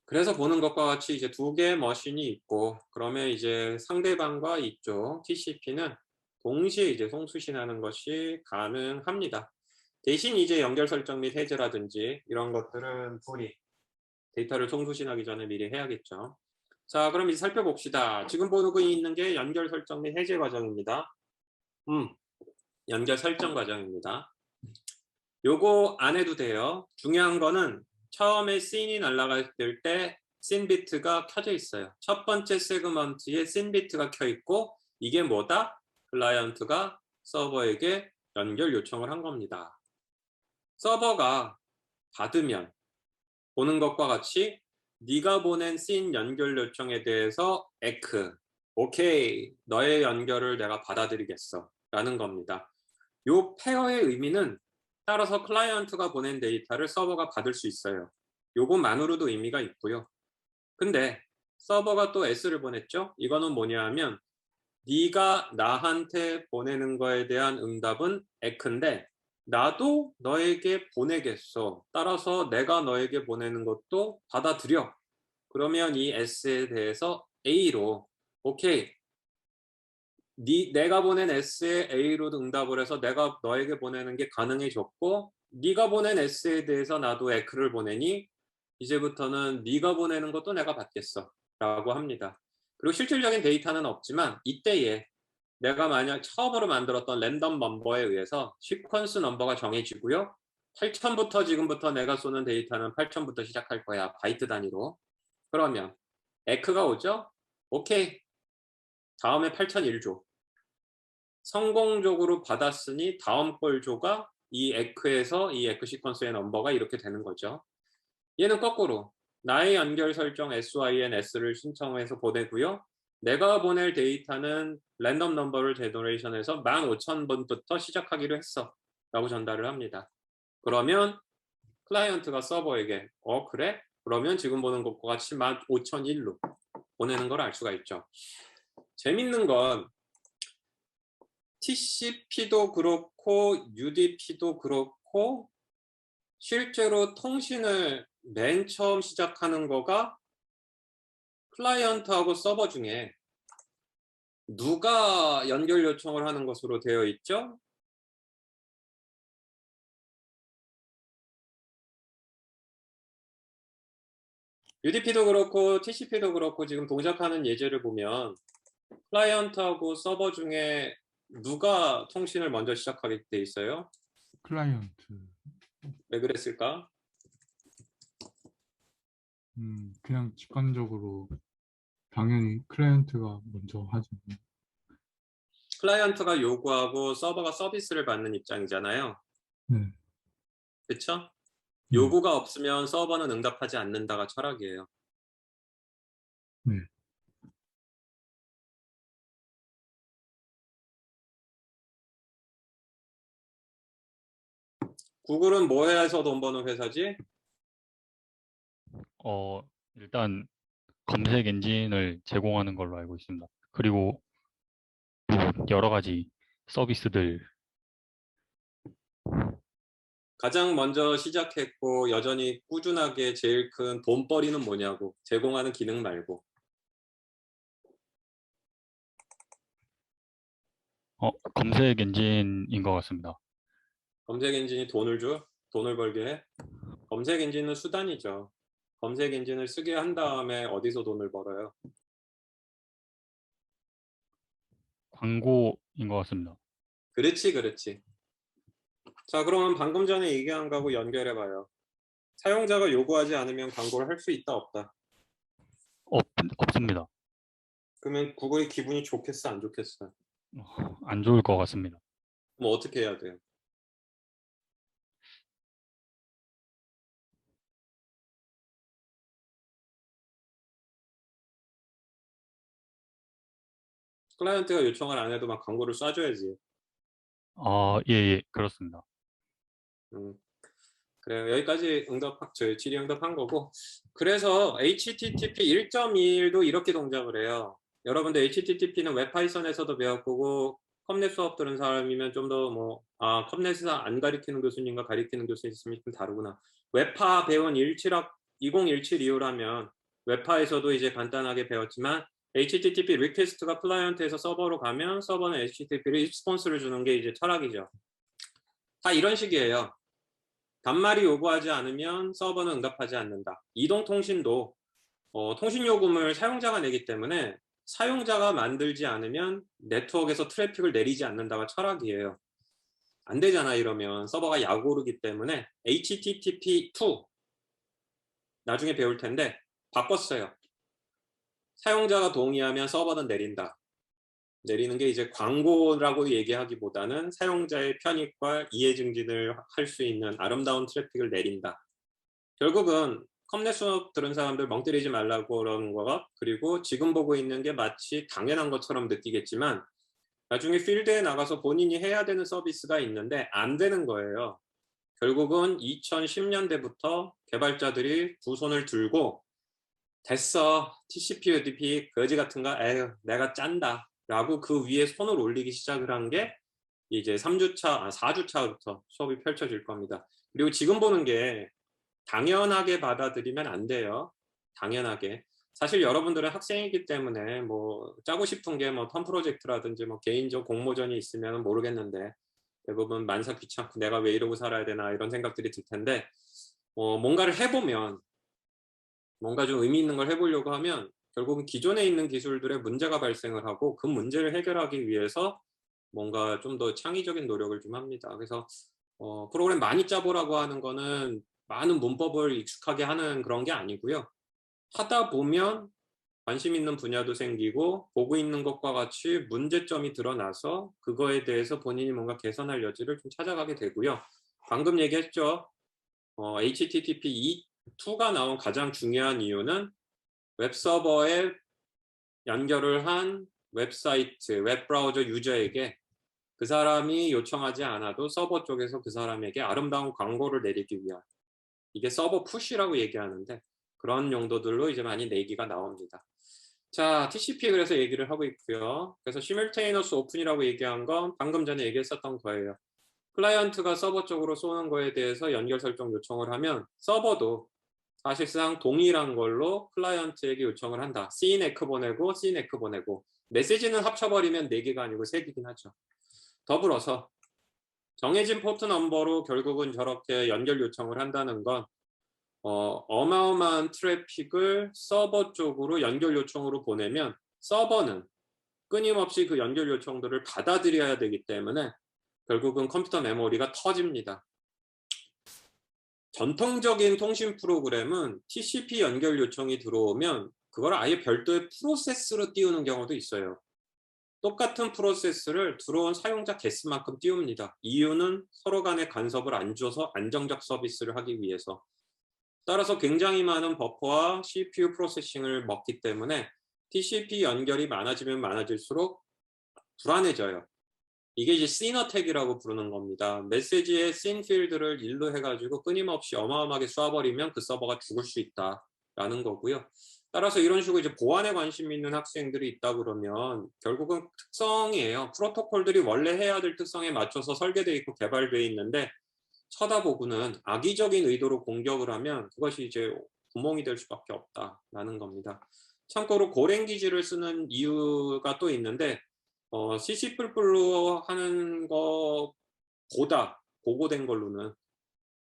그래서 보는 것과 같이 이제 두 개의 머신이 있고, 그러면 이제 상대방과 이쪽 TCP는 동시에 이제 송수신하는 것이 가능합니다. 대신 이제 연결 설정 및 해제라든지 이런 것들은 둘이 데이터를 송수신하기 전에 미리 해야겠죠. 자, 그럼 이제 살펴봅시다. 지금 보고 있는 게 연결 설정 및 해제 과정입니다. 연결 설정 과정입니다. 요거 안 해도 돼요. 중요한 거는 처음에 씬이 날아갈 때 씬 비트가 켜져 있어요. 첫 번째 세그먼트에 씬 비트가 켜 있고, 이게 뭐다? 클라이언트가 서버에게 연결 요청을 한 겁니다. 서버가 받으면 보는 것과 같이 네가 보낸 씬 연결 요청에 대해서 에크, 오케이, 너의 연결을 내가 받아들이겠어 라는 겁니다. 요 페어의 의미는 따라서 클라이언트가 보낸 데이터를 서버가 받을 수 있어요. 요것만으로도 의미가 있고요. 근데 서버가 또 S를 보냈죠? 이거는 뭐냐 하면 네가 나한테 보내는 거에 대한 응답은 에크인데 나도 너에게 보내겠어. 따라서 내가 너에게 보내는 것도 받아들여. 그러면 이 S에 대해서 A로 오케이, 내가 보낸 S에 A로 응답을 해서 내가 너에게 보내는 게 가능해졌고, 네가 보낸 S에 대해서 나도 에크를 보내니 이제부터는 네가 보내는 것도 내가 받겠어 라고 합니다. 그리고 실질적인 데이터는 없지만 이때에 내가 만약 처음으로 만들었던 랜덤 넘버에 의해서 시퀀스 넘버가 정해지고요. 8000부터 지금부터 내가 쏘는 데이터는 8000부터 시작할 거야. 바이트 단위로. 그러면 에크가 오죠? 오케이. 다음에 8001조. 성공적으로 받았으니 다음 걸 조가 이 에크에서 이 에크 시퀀스의 넘버가 이렇게 되는 거죠. 얘는 거꾸로 나의 연결 설정 SYNS를 신청해서 보내고요. 내가 보낼 데이터는 랜덤 넘버를 제너레이션해서 15000번부터 시작하기로 했어 라고 전달을 합니다. 그러면 클라이언트가 서버에게 그래? 그러면 지금 보는 것과 같이 15001로 보내는 걸 알 수가 있죠. 재밌는 건 TCP도 그렇고 UDP도 그렇고 실제로 통신을 맨 처음 시작하는 거가 클라이언트하고 서버 중에 누가 연결 요청을 하는 것으로 되어 있죠? UDP도 그렇고 TCP도 그렇고 지금 동작하는 예제를 보면 클라이언트하고 서버 중에 누가 통신을 먼저 시작하게 돼 있어요? 클라이언트. 왜 그랬을까? 그냥 직관적으로 당연히 클라이언트가 먼저 하죠. 클라이언트가 요구하고 서버가 서비스를 받는 입장이잖아요. 네. 그쵸? 네. 요구가 없으면 서버는 응답하지 않는다가 철학이에요. 네. 구글은 뭐 해서 돈 버는 회사지? 일단 검색 엔진을 제공하는 걸로 알고 있습니다. 그리고 또 여러 가지 서비스들. 가장 먼저 시작했고 여전히 꾸준하게 제일 큰 돈벌이는 뭐냐고. 제공하는 기능 말고. 검색 엔진인 것 같습니다. 검색 엔진이 돈을 줘? 돈을 벌게 해? 검색 엔진은 수단이죠. 검색 엔진을 쓰게 한 다음에 어디서 돈을 벌어요? 광고인 것 같습니다. 그렇지, 그렇지. 자, 그러면 방금 전에 얘기한 거하고 연결해봐요. 사용자가 요구하지 않으면 광고를 할 수 있다, 없다? 없습니다. 그러면 구글이 기분이 좋겠어, 안 좋겠어? 안 좋을 것 같습니다. 그럼 어떻게 해야 돼요? 클라이언트가 요청을 안 해도 막 광고를 쏴줘야지. 예, 그렇습니다. 그래요. 여기까지 질의 응답한 거고. 그래서 HTTP 1.21도 이렇게 동작을 해요. 여러분들 HTTP는 웹파이썬에서도 배웠고 컵넷 수업 들은 사람이면 좀 더 컵넷에서 안 가리키는 교수님과 가리키는 교수님 있으면 좀 다르구나. 웹파 배운 2017 이후라면 웹파에서도 이제 간단하게 배웠지만 HTTP 리퀘스트가 클라이언트에서 서버로 가면 서버는 HTTP 리스폰스를 주는 게 이제 철학이죠. 다 이런 식이에요. 단말이 요구하지 않으면 서버는 응답하지 않는다. 이동통신도 통신 요금을 사용자가 내기 때문에 사용자가 만들지 않으면 네트워크에서 트래픽을 내리지 않는다가 철학이에요. 안 되잖아 이러면 서버가 약 오르기 때문에 HTTP2 나중에 배울 텐데 바꿨어요. 사용자가 동의하면 서버는 내린다. 내리는 게 이제 광고라고 얘기하기보다는 사용자의 편익과 이해 증진을 할 수 있는 아름다운 트래픽을 내린다. 결국은 컴넷 수업 들은 사람들 멍 때리지 말라고 그러는 거가, 그리고 지금 보고 있는 게 마치 당연한 것처럼 느끼겠지만 나중에 필드에 나가서 본인이 해야 되는 서비스가 있는데 안 되는 거예요. 결국은 2010년대부터 개발자들이 두 손을 들고 됐어, TCP, UDP 거지 같은 거 에휴 내가 짠다 라고 그 위에 손을 올리기 시작을 한 게 이제 4주차부터 수업이 펼쳐질 겁니다. 그리고 지금 보는 게 당연하게 받아들이면 안 돼요. 당연하게. 사실 여러분들은 학생이기 때문에 뭐 짜고 싶은 게 뭐 텀 프로젝트라든지 뭐 개인적 공모전이 있으면 모르겠는데 대부분 만사 귀찮고 내가 왜 이러고 살아야 되나 이런 생각들이 들 텐데 뭔가를 해보면 뭔가 좀 의미 있는 걸 해보려고 하면 결국은 기존에 있는 기술들의 문제가 발생을 하고 그 문제를 해결하기 위해서 뭔가 좀 더 창의적인 노력을 좀 합니다. 그래서 프로그램 많이 짜보라고 하는 거는 많은 문법을 익숙하게 하는 그런 게 아니고요. 하다 보면 관심 있는 분야도 생기고 보고 있는 것과 같이 문제점이 드러나서 그거에 대해서 본인이 뭔가 개선할 여지를 좀 찾아가게 되고요. 방금 얘기했죠. HTTP 2가 나온 가장 중요한 이유는 웹서버에 연결을 한 웹사이트, 웹브라우저 유저에게 그 사람이 요청하지 않아도 서버 쪽에서 그 사람에게 아름다운 광고를 내리기 위한, 이게 서버 푸시라고 얘기하는데 그런 용도들로 이제 많이 내기가 나옵니다. 자, TCP 그래서 얘기를 하고 있고요. 그래서 시뮬테이너스 오픈이라고 얘기한 건 방금 전에 얘기했었던 거예요. 클라이언트가 서버 쪽으로 쏘는 거에 대해서 연결 설정 요청을 하면 서버도 사실상 동일한 걸로 클라이언트에게 요청을 한다. CNAC 보내고 CNAC 보내고 메시지는 합쳐버리면 4개가 아니고 3개긴 하죠. 더불어서 정해진 포트 넘버로 결국은 저렇게 연결 요청을 한다는 건 어마어마한 트래픽을 서버 쪽으로 연결 요청으로 보내면 서버는 끊임없이 그 연결 요청들을 받아들여야 되기 때문에 결국은 컴퓨터 메모리가 터집니다. 전통적인 통신 프로그램은 TCP 연결 요청이 들어오면 그걸 아예 별도의 프로세스로 띄우는 경우도 있어요. 똑같은 프로세스를 들어온 사용자 개수만큼 띄웁니다. 이유는 서로 간의 간섭을 안 줘서 안정적 서비스를 하기 위해서. 따라서 굉장히 많은 버퍼와 CPU 프로세싱을 먹기 때문에 TCP 연결이 많아지면 많아질수록 불안해져요. 이게 이제 씬 어택이라고 부르는 겁니다. 메시지의 씬 필드를 일로 해가지고 끊임없이 어마어마하게 쏴버리면 그 서버가 죽을 수 있다라는 거고요. 따라서 이런 식으로 이제 보안에 관심 있는 학생들이 있다 그러면 결국은 특성이에요. 프로토콜들이 원래 해야 될 특성에 맞춰서 설계되어 있고 개발되어 있는데 쳐다보고는 악의적인 의도로 공격을 하면 그것이 이제 구멍이 될 수밖에 없다라는 겁니다. 참고로 고랭 기지를 쓰는 이유가 또 있는데 CC++로 하는 것보다 보고된 걸로는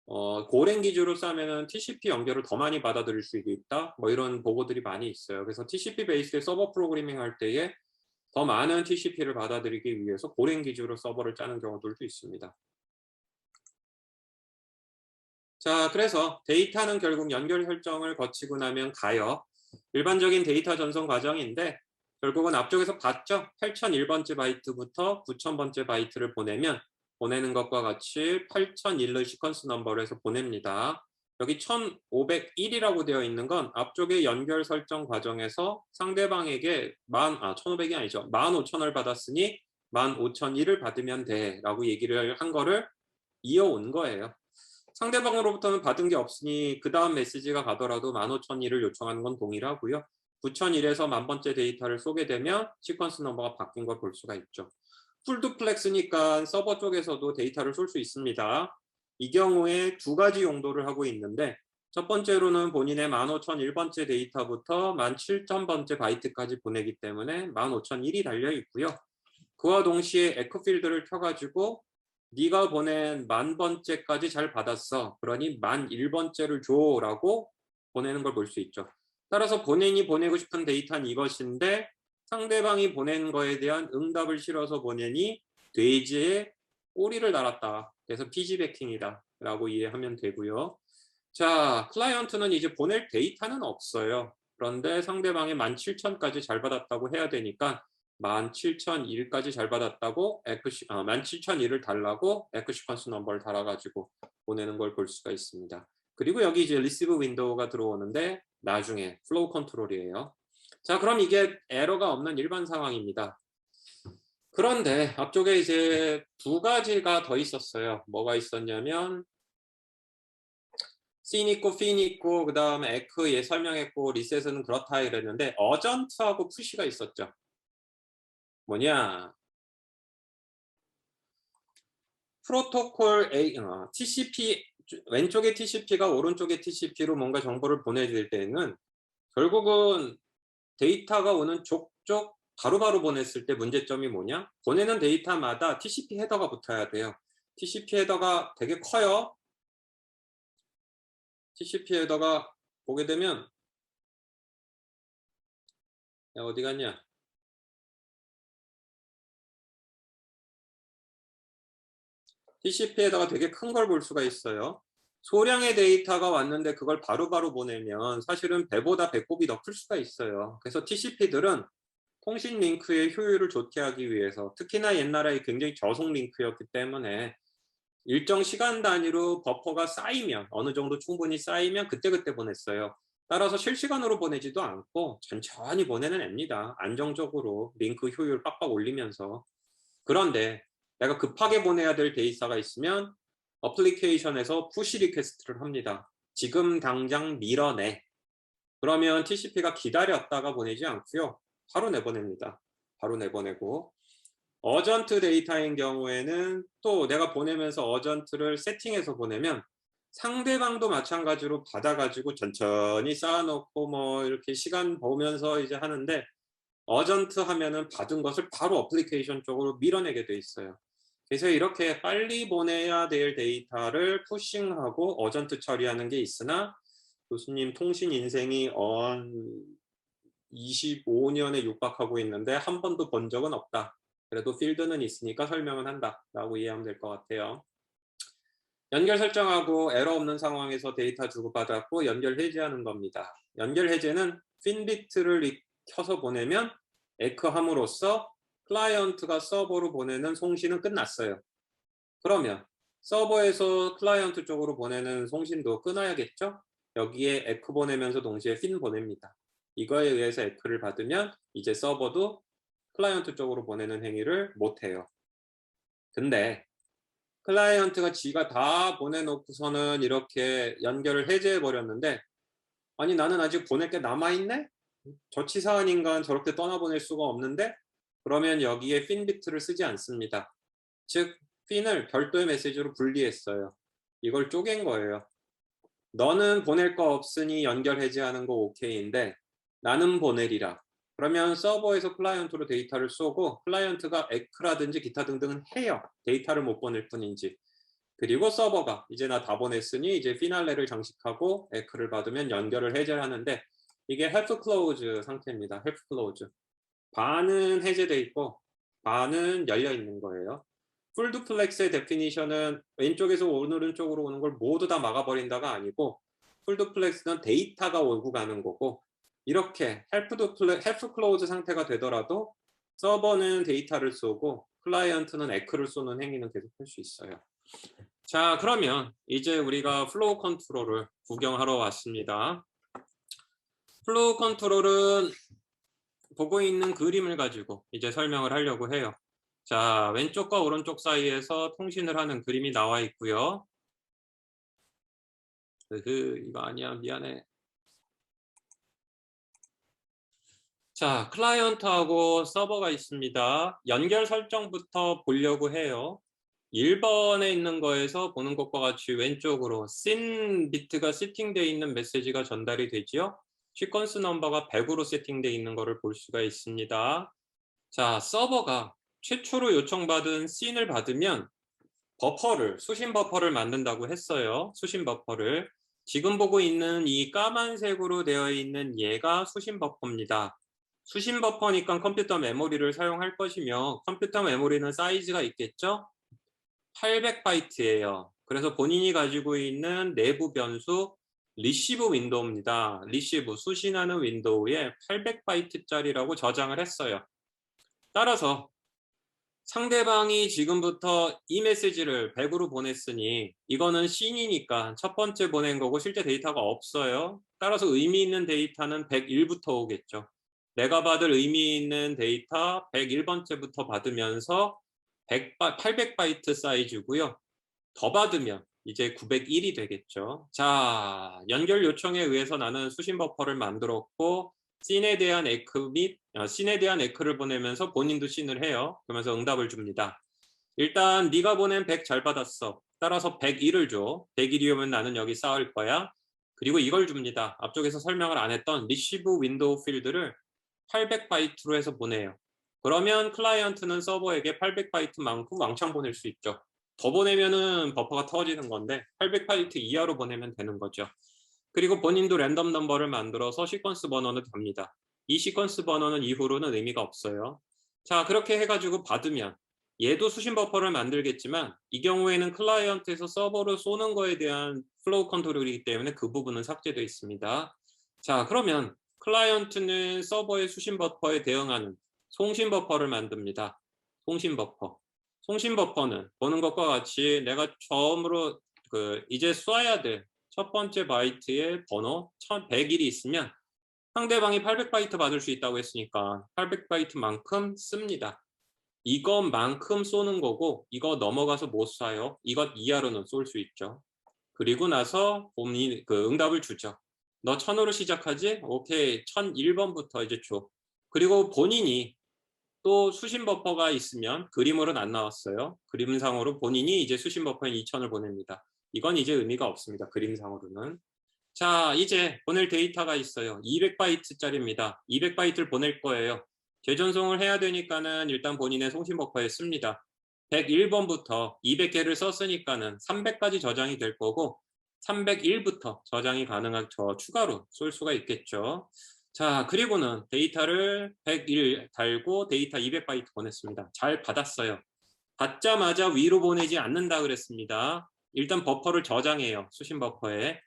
고랭 기지로 싸면은 TCP 연결을 더 많이 받아들일 수 있다. 뭐 이런 보고들이 많이 있어요. 그래서 TCP 베이스의 서버 프로그래밍 할 때에 더 많은 TCP를 받아들이기 위해서 고랭 기지로 서버를 짜는 경우들도 있습니다. 자, 그래서 데이터는 결국 연결 설정을 거치고 나면 가요. 일반적인 데이터 전송 과정인데 결국은 앞쪽에서 봤죠? 8001번째 바이트부터 9000번째 바이트를 보내면 보내는 것과 같이 8001의 시퀀스 넘버를 해서 보냅니다. 여기 1501이라고 되어 있는 건 앞쪽에 연결 설정 과정에서 상대방에게 1500이 아니죠. 15000을 받았으니 15001을 받으면 돼 라고 얘기를 한 거를 이어온 거예요. 상대방으로부터는 받은 게 없으니 그 다음 메시지가 가더라도 15001을 요청하는 건 동일하고요. 9001에서 1000번째 데이터를 쏘게 되면 시퀀스 넘버가 바뀐 걸 볼 수가 있죠. 풀두플렉스니까 서버 쪽에서도 데이터를 쏠 수 있습니다. 이 경우에 두 가지 용도를 하고 있는데 첫 번째로는 본인의 15001번째 데이터부터 17000번째 바이트까지 보내기 때문에 15001이 달려 있고요. 그와 동시에 에코필드를 켜가지고 네가 보낸 1000번째까지 잘 받았어. 그러니 1001번째를 줘 라고 보내는 걸 볼 수 있죠. 따라서 본인이 보내고 싶은 데이터는 이것인데 상대방이 보낸 거에 대한 응답을 실어서 보내니 돼지의 꼬리를 달았다. 그래서 피지배킹이다 라고 이해하면 되고요. 자, 클라이언트는 이제 보낼 데이터는 없어요. 그런데 상대방이 17000까지 잘 받았다고 해야 되니까 17001까지 잘 받았다고 17001을 달라고 에크 시퀀스 넘버를 달아가지고 보내는 걸 볼 수가 있습니다. 그리고 여기 이제 리시브 윈도우가 들어오는데 나중에 플로우 컨트롤이에요. 자, 그럼 이게 에러가 없는 일반 상황입니다. 그런데 앞쪽에 이제 두 가지가 더 있었어요. 뭐가 있었냐면 씬 있고 핀 있고 그 다음에 에크 예 설명했고 리셋은 그렇다 이랬는데 어전트하고 푸시가 있었죠. 뭐냐? 프로토콜 TCP 왼쪽에 TCP가 오른쪽에 TCP로 뭔가 정보를 보내줄 때는 결국은 데이터가 오는 족족 바로바로 보냈을 때 문제점이 뭐냐? 보내는 데이터마다 TCP 헤더가 붙어야 돼요. TCP 헤더가 되게 커요. TCP 헤더가 보게 되면 야, 어디 갔냐? TCP 헤더가 되게 큰 걸 볼 수가 있어요. 소량의 데이터가 왔는데 그걸 바로바로 보내면 사실은 배보다 배꼽이 더 클 수가 있어요. 그래서 TCP들은 통신 링크의 효율을 좋게 하기 위해서 특히나 옛날에 굉장히 저속 링크였기 때문에 일정 시간 단위로 버퍼가 쌓이면 어느 정도 충분히 쌓이면 그때그때 보냈어요. 따라서 실시간으로 보내지도 않고 천천히 보내는 앱니다. 안정적으로 링크 효율 빡빡 올리면서. 그런데 내가 급하게 보내야 될 데이터가 있으면 어플리케이션에서 푸시 리퀘스트를 합니다. 지금 당장 밀어내. 그러면 TCP가 기다렸다가 보내지 않고요. 바로 내보냅니다. 바로 내보내고 어전트 데이터인 경우에는 또 내가 보내면서 어전트를 세팅해서 보내면 상대방도 마찬가지로 받아가지고 천천히 쌓아놓고 뭐 이렇게 시간 보면서 이제 하는데 어전트 하면은 받은 것을 바로 어플리케이션 쪽으로 밀어내게 돼 있어요. 그래서 이렇게 빨리 보내야 될 데이터를 푸싱하고 어전트 처리하는 게 있으나 교수님 통신 인생이 25년에 육박하고 있는데 한 번도 본 적은 없다. 그래도 필드는 있으니까 설명은 한다 라고 이해하면 될 것 같아요. 연결 설정하고 에러 없는 상황에서 데이터 주고받았고 연결 해제하는 겁니다. 연결 해제는 핀비트를 켜서 보내면 에크함으로써 클라이언트가 서버로 보내는 송신은 끝났어요. 그러면 서버에서 클라이언트 쪽으로 보내는 송신도 끊어야겠죠? 여기에 에크 보내면서 동시에 핀 보냅니다. 이거에 의해서 에크를 받으면 이제 서버도 클라이언트 쪽으로 보내는 행위를 못해요. 근데 클라이언트가 지가 다 보내놓고서는 이렇게 연결을 해제해버렸는데 아니 나는 아직 보낼 게 남아있네? 저치사한 저렇게 떠나보낼 수가 없는데 그러면 여기에 핀비트를 쓰지 않습니다. 즉 핀을 별도의 메시지로 분리했어요. 이걸 쪼갠 거예요. 너는 보낼 거 없으니 연결 해제하는 거 오케이인데 나는 보내리라. 그러면 서버에서 클라이언트로 데이터를 쏘고 클라이언트가 에크라든지 기타 등등은 해요. 데이터를 못 보낼 뿐인지. 그리고 서버가 이제 나 다 보냈으니 이제 피날레를 장식하고 에크를 받으면 연결을 해제를 하는데 이게 half close 상태입니다. half close. 반은 해제돼 있고 반은 열려 있는 거예요. 풀 두플렉스의 데피니션은 왼쪽에서 오른쪽으로 오는 걸 모두 다 막아버린다가 아니고 풀 두플렉스는 데이터가 오고 가는 거고 이렇게 half close 상태가 되더라도 서버는 데이터를 쏘고 클라이언트는 에크를 쏘는 행위는 계속할 수 있어요. 자, 그러면 이제 우리가 플로우 컨트롤을 구경하러 왔습니다. 플로우 컨트롤은 보고 있는 그림을 가지고 이제 설명을 하려고 해요. 자, 왼쪽과 오른쪽 사이에서 통신을 하는 그림이 나와 있고요. 이거 아니야, 미안해. 자, 클라이언트하고 서버가 있습니다. 연결 설정부터 보려고 해요. 1번에 있는 거에서 보는 것과 같이 왼쪽으로 SYN 비트가 세팅되어 있는 메시지가 전달이 되지요. 시퀀스 넘버가 100으로 세팅되어 있는 것을 볼 수가 있습니다. 자, 서버가 최초로 요청받은 SYN을 받으면 버퍼를, 수신 버퍼를 만든다고 했어요. 수신 버퍼를. 지금 보고 있는 이 까만색으로 되어 있는 얘가 수신 버퍼입니다. 수신 버퍼니까 컴퓨터 메모리를 사용할 것이며 컴퓨터 메모리는 사이즈가 있겠죠? 800바이트예요. 그래서 본인이 가지고 있는 내부 변수 리시브 윈도우입니다. 리시브, 수신하는 윈도우에 800바이트짜리라고 저장을 했어요. 따라서 상대방이 지금부터 이 메시지를 100으로 보냈으니 이거는 씬이니까 첫 번째 보낸 거고 실제 데이터가 없어요. 따라서 의미 있는 데이터는 101부터 오겠죠. 내가 받을 의미 있는 데이터 101번째부터 받으면서 800바이트 사이즈고요. 더 받으면 이제 901이 되겠죠. 자, 연결 요청에 의해서 나는 수신 버퍼를 만들었고 씬에 대한 에크 및 씬에 대한 에크를 보내면서 본인도 씬을 해요. 그러면서 응답을 줍니다. 일단 네가 보낸 100 잘 받았어. 따라서 101을 줘. 101이 오면 나는 여기 쌓을 거야. 그리고 이걸 줍니다. 앞쪽에서 설명을 안 했던 리시브 윈도우 필드를 800바이트로 해서 보내요. 그러면 클라이언트는 서버에게 800바이트만큼 왕창 보낼 수 있죠. 더 보내면은 버퍼가 터지는 건데 800바이트 이하로 보내면 되는 거죠. 그리고 본인도 랜덤 넘버를 만들어서 시퀀스 번호는 답니다. 이 시퀀스 번호는 이후로는 의미가 없어요. 자, 그렇게 해가지고 받으면 얘도 수신 버퍼를 만들겠지만 이 경우에는 클라이언트에서 서버로 쏘는 거에 대한 플로우 컨트롤이기 때문에 그 부분은 삭제되어 있습니다. 자, 그러면 클라이언트는 서버의 수신 버퍼에 대응하는 송신 버퍼를 만듭니다. 송신 버퍼. 송신 버퍼는 보는 것과 같이 내가 처음으로 이제 쏴야 될 첫 번째 바이트의 번호 1101이 있으면 상대방이 800바이트 받을 수 있다고 했으니까 800바이트만큼 씁니다. 이것만큼 쏘는 거고 이거 넘어가서 못 쏴요. 이것 이하로는 쏠 수 있죠. 그리고 나서 본인 응답을 주죠. 너 1000으로 시작하지? 오케이. 1001번부터 이제 줘. 그리고 본인이 또 수신 버퍼가 있으면 그림으로는 안 나왔어요. 그림상으로 본인이 이제 수신 버퍼인 2000을 보냅니다. 이건 이제 의미가 없습니다. 그림상으로는. 자, 이제 보낼 데이터가 있어요. 200바이트짜리입니다. 200바이트를 보낼 거예요. 재전송을 해야 되니까는 일단 본인의 송신 버퍼에 씁니다. 101번부터 200개를 썼으니까는 300까지 저장이 될 거고 301부터 저장이 가능한 추가로 쏠 수가 있겠죠. 자, 그리고는 데이터를 101 달고 데이터 200바이트 보냈습니다. 잘 받았어요. 받자마자 위로 보내지 않는다 그랬습니다. 일단 버퍼를 저장해요. 수신 버퍼에.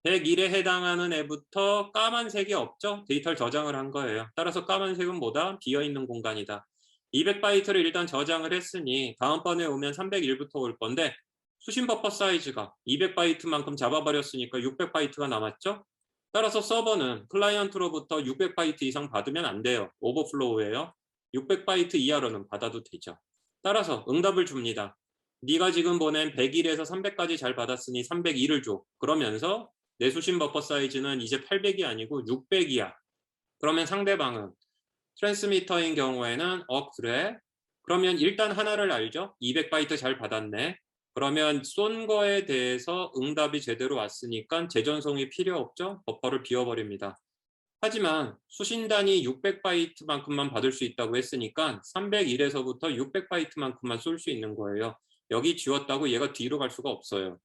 101에 해당하는 애부터 까만색이 없죠? 데이터를 저장을 한 거예요. 따라서 까만색은 뭐다? 비어있는 공간이다. 200바이트를 일단 저장을 했으니 다음번에 오면 301부터 올 건데 수신 버퍼 사이즈가 200바이트만큼 잡아버렸으니까 600바이트가 남았죠? 따라서 서버는 클라이언트로부터 600바이트 이상 받으면 안 돼요. 오버플로우예요. 600바이트 이하로는 받아도 되죠. 따라서 응답을 줍니다. 네가 지금 보낸 101에서 300까지 잘 받았으니 301을 줘. 그러면서 내 수신 버퍼 사이즈는 이제 800이 아니고 600이야. 그러면 상대방은 트랜스미터인 경우에는 그래? 그러면 일단 하나를 알죠? 200바이트 잘 받았네. 그러면 쏜 거에 대해서 응답이 제대로 왔으니까 재전송이 필요 없죠? 버퍼를 비워버립니다. 하지만 수신단이 600바이트만큼만 받을 수 있다고 했으니까 301에서부터 600바이트만큼만 쏠 수 있는 거예요. 여기 지웠다고 얘가 뒤로 갈 수가 없어요.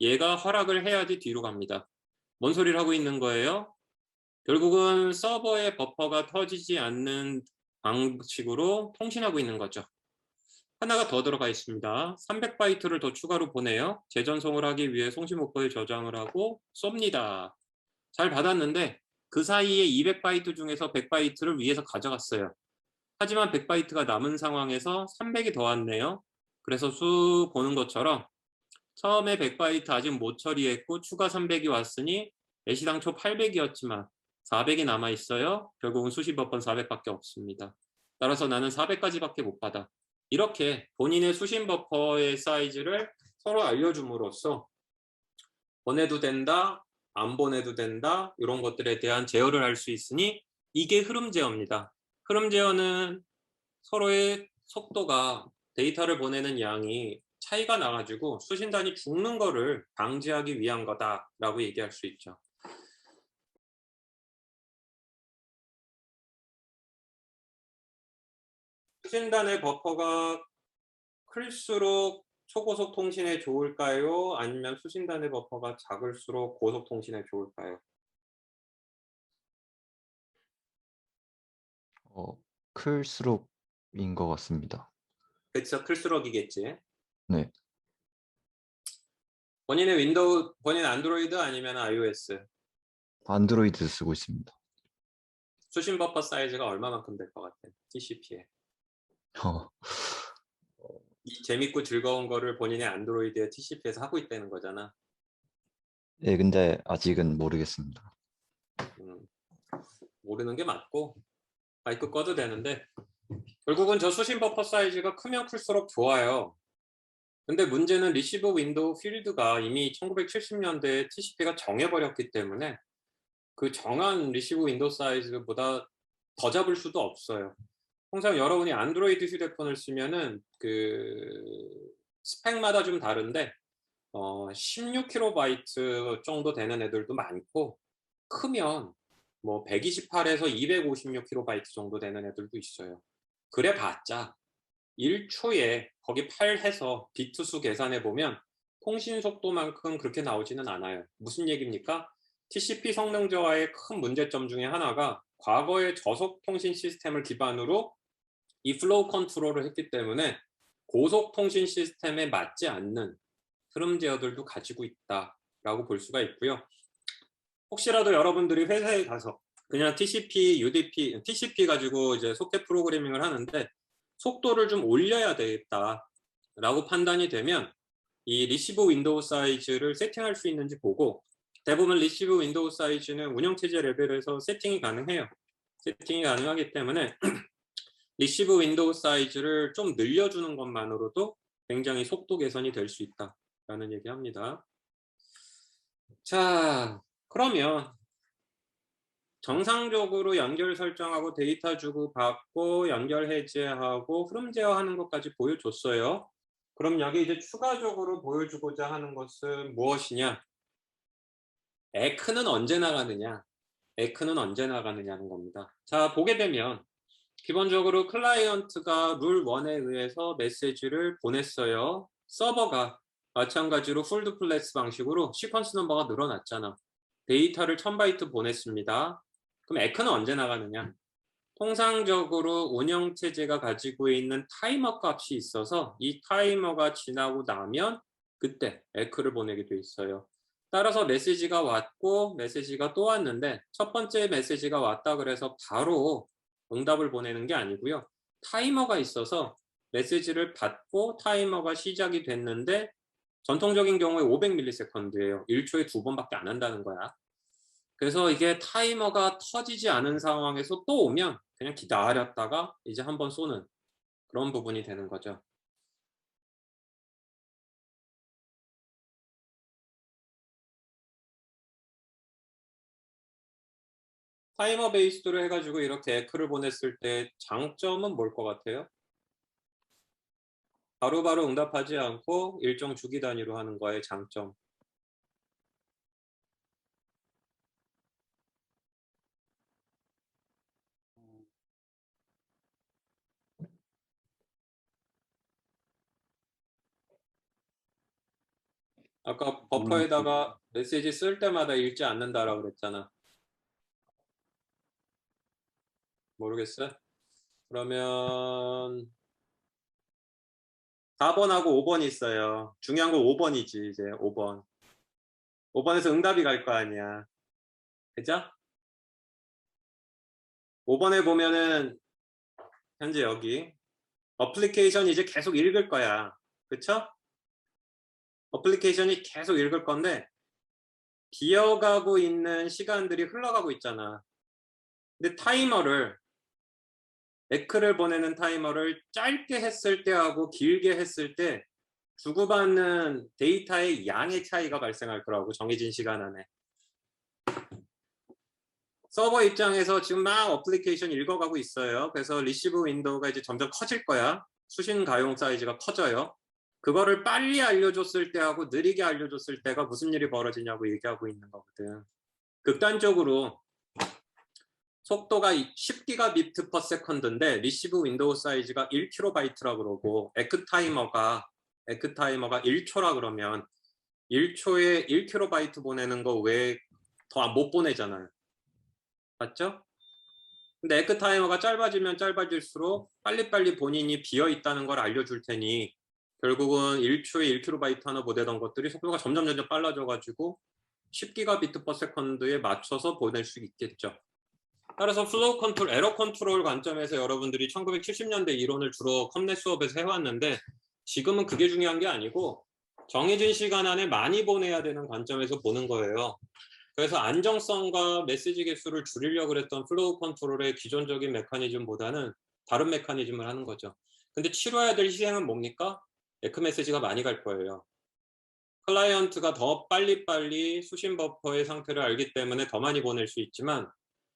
얘가 허락을 해야지 뒤로 갑니다. 뭔 소리를 하고 있는 거예요? 결국은 서버의 버퍼가 터지지 않는 방식으로 통신하고 있는 거죠. 하나가 더 들어가 있습니다. 300바이트를 더 추가로 보내요. 재전송을 하기 위해 송신 목표에 저장을 하고 쏩니다. 잘 받았는데 그 사이에 200바이트 중에서 100바이트를 위에서 가져갔어요. 하지만 100바이트가 남은 상황에서 300이 더 왔네요. 그래서 수 보는 것처럼 처음에 100바이트 아직 못 처리했고 추가 300이 왔으니 애시당초 800이었지만 400이 남아있어요. 결국은 수신 버퍼는 400밖에 없습니다. 따라서 나는 400까지밖에 못 받아. 이렇게 본인의 수신 버퍼의 사이즈를 서로 알려줌으로써 보내도 된다, 안 보내도 된다 이런 것들에 대한 제어를 할 수 있으니 이게 흐름 제어입니다. 흐름 제어는 서로의 속도가 데이터를 보내는 양이 차이가 나가지고 수신단이 죽는 거를 방지하기 위한 거다라고 얘기할 수 있죠. 수신단의 버퍼가 클수록 초고속 통신에 좋을까요? 아니면 수신단의 버퍼가 작을수록 고속 통신에 좋을까요? 클수록인 것 같습니다. 그쵸, 클수록이겠지. 네. 본인 안드로이드 아니면 iOS? 안드로이드 쓰고 있습니다. 수신 버퍼 사이즈가 얼마만큼 될 것 같아? TCP에. 이 재밌고 즐거운 거를 본인의 안드로이드에 TCP에서 하고 있다는 거잖아. 네, 근데 아직은 모르겠습니다. 모르는 게 맞고 마이크 꺼도 되는데 결국은 저 수신 버퍼 사이즈가 크면 클수록 좋아요. 근데 문제는 리시브 윈도우 필드가 이미 1970년대에 TCP가 정해버렸기 때문에 그 정한 리시브 윈도우 사이즈보다 더 잡을 수도 없어요. 항상 여러분이 안드로이드 휴대폰을 쓰면은 그 스펙마다 좀 다른데 16KB 정도 되는 애들도 많고 크면 뭐 128에서 256KB 정도 되는 애들도 있어요. 그래 봤자 1초에 거기 8 해서 비트 수 계산해 보면 통신 속도만큼 그렇게 나오지는 않아요. 무슨 얘기입니까? TCP 성능 저하의 큰 문제점 중에 하나가 과거의 저속 통신 시스템을 기반으로 이 플로우 컨트롤을 했기 때문에 고속 통신 시스템에 맞지 않는 흐름 제어들도 가지고 있다라고 볼 수가 있고요. 혹시라도 여러분들이 회사에 가서 그냥 TCP, UDP, TCP 가지고 이제 소켓 프로그래밍을 하는데 속도를 좀 올려야 되겠다라고 판단이 되면 이 리시브 윈도우 사이즈를 세팅할 수 있는지 보고 대부분 리시브 윈도우 사이즈는 운영체제 레벨에서 세팅이 가능해요. 세팅이 가능하기 때문에 리시브 윈도우 사이즈를 좀 늘려주는 것만으로도 굉장히 속도 개선이 될 수 있다라는 얘기합니다. 자, 그러면 정상적으로 연결 설정하고 데이터 주고 받고 연결 해제하고 흐름 제어하는 것까지 보여줬어요. 그럼 여기 이제 추가적으로 보여주고자 하는 것은 무엇이냐? 에크는 언제 나가느냐? 에크는 언제 나가느냐는 겁니다. 자, 보게 되면 기본적으로 클라이언트가 룰 1에 의해서 메시지를 보냈어요. 서버가 마찬가지로 폴드 플랫스 방식으로 시퀀스 넘버가 늘어났잖아. 데이터를 1000바이트 보냈습니다. 그럼 에크는 언제 나가느냐? 통상적으로 운영체제가 가지고 있는 타이머 값이 있어서 이 타이머가 지나고 나면 그때 에크를 보내게 돼 있어요. 따라서 메시지가 왔고 메시지가 또 왔는데 첫 번째 메시지가 왔다 그래서 바로 응답을 보내는 게 아니고요. 타이머가 있어서 메시지를 받고 타이머가 시작이 됐는데 전통적인 경우에 500ms예요. 1초에 2번밖에 안 한다는 거야. 그래서 이게 타이머가 터지지 않은 상황에서 또 오면 그냥 기다렸다가 이제 한번 쏘는 그런 부분이 되는 거죠. 타이머 베이스로 해가지고 이렇게 에크를 보냈을 때 장점은 뭘 것 같아요? 바로바로 응답하지 않고 일정 주기 단위로 하는 거의 장점. 아까 버퍼에다가 메시지 쓸 때마다 읽지 않는다라고 그랬잖아. 모르겠어요? 그러면 4번하고 5번 있어요. 중요한 건 5번이지 이제 5번. 5번에서 응답이 갈 거 아니야. 그죠? 5번에 보면은 현재 여기 어플리케이션이 이제 계속 읽을 거야. 그쵸? 어플리케이션이 계속 읽을 건데 비어가고 있는 시간들이 흘러가고 있잖아. 근데 타이머를 에크를 보내는 타이머를 짧게 했을 때하고 길게 했을 때 주고받는 데이터의 양의 차이가 발생할 거라고 정해진 시간 안에. 서버 입장에서 지금 막 어플리케이션 읽어가고 있어요. 그래서 리시브 윈도우가 이제 점점 커질 거야. 수신 가용 사이즈가 커져요. 그거를 빨리 알려줬을 때하고 느리게 알려줬을 때가 무슨 일이 벌어지냐고 얘기하고 있는 거거든. 극단적으로 속도가 10기가비트 per second인데 리시브 윈도우 사이즈가 1KB 그러고 에크 타이머가 1초라 그러면 1초에 1KB 보내는 거 외에 더 못 보내잖아요. 맞죠? 근데 에크 타이머가 짧아지면 짧아질수록 빨리빨리 본인이 비어 있다는 걸 알려줄 테니 결국은 1초에 1KB 하나 보내던 것들이 속도가 점점 빨라져 가지고 10기가비트 per second에 맞춰서 보낼 수 있겠죠. 따라서 플로우 컨트롤, 에러 컨트롤 관점에서 여러분들이 1970년대 이론을 주로 컴넷 수업에서 해왔는데 지금은 그게 중요한 게 아니고 정해진 시간 안에 많이 보내야 되는 관점에서 보는 거예요. 그래서 안정성과 메시지 개수를 줄이려고 그랬던 플로우 컨트롤의 기존적인 메커니즘보다는 다른 메커니즘을 하는 거죠. 근데 치러야 될 희생은 뭡니까? 에크 메시지가 많이 갈 거예요. 클라이언트가 더 빨리빨리 수신 버퍼의 상태를 알기 때문에 더 많이 보낼 수 있지만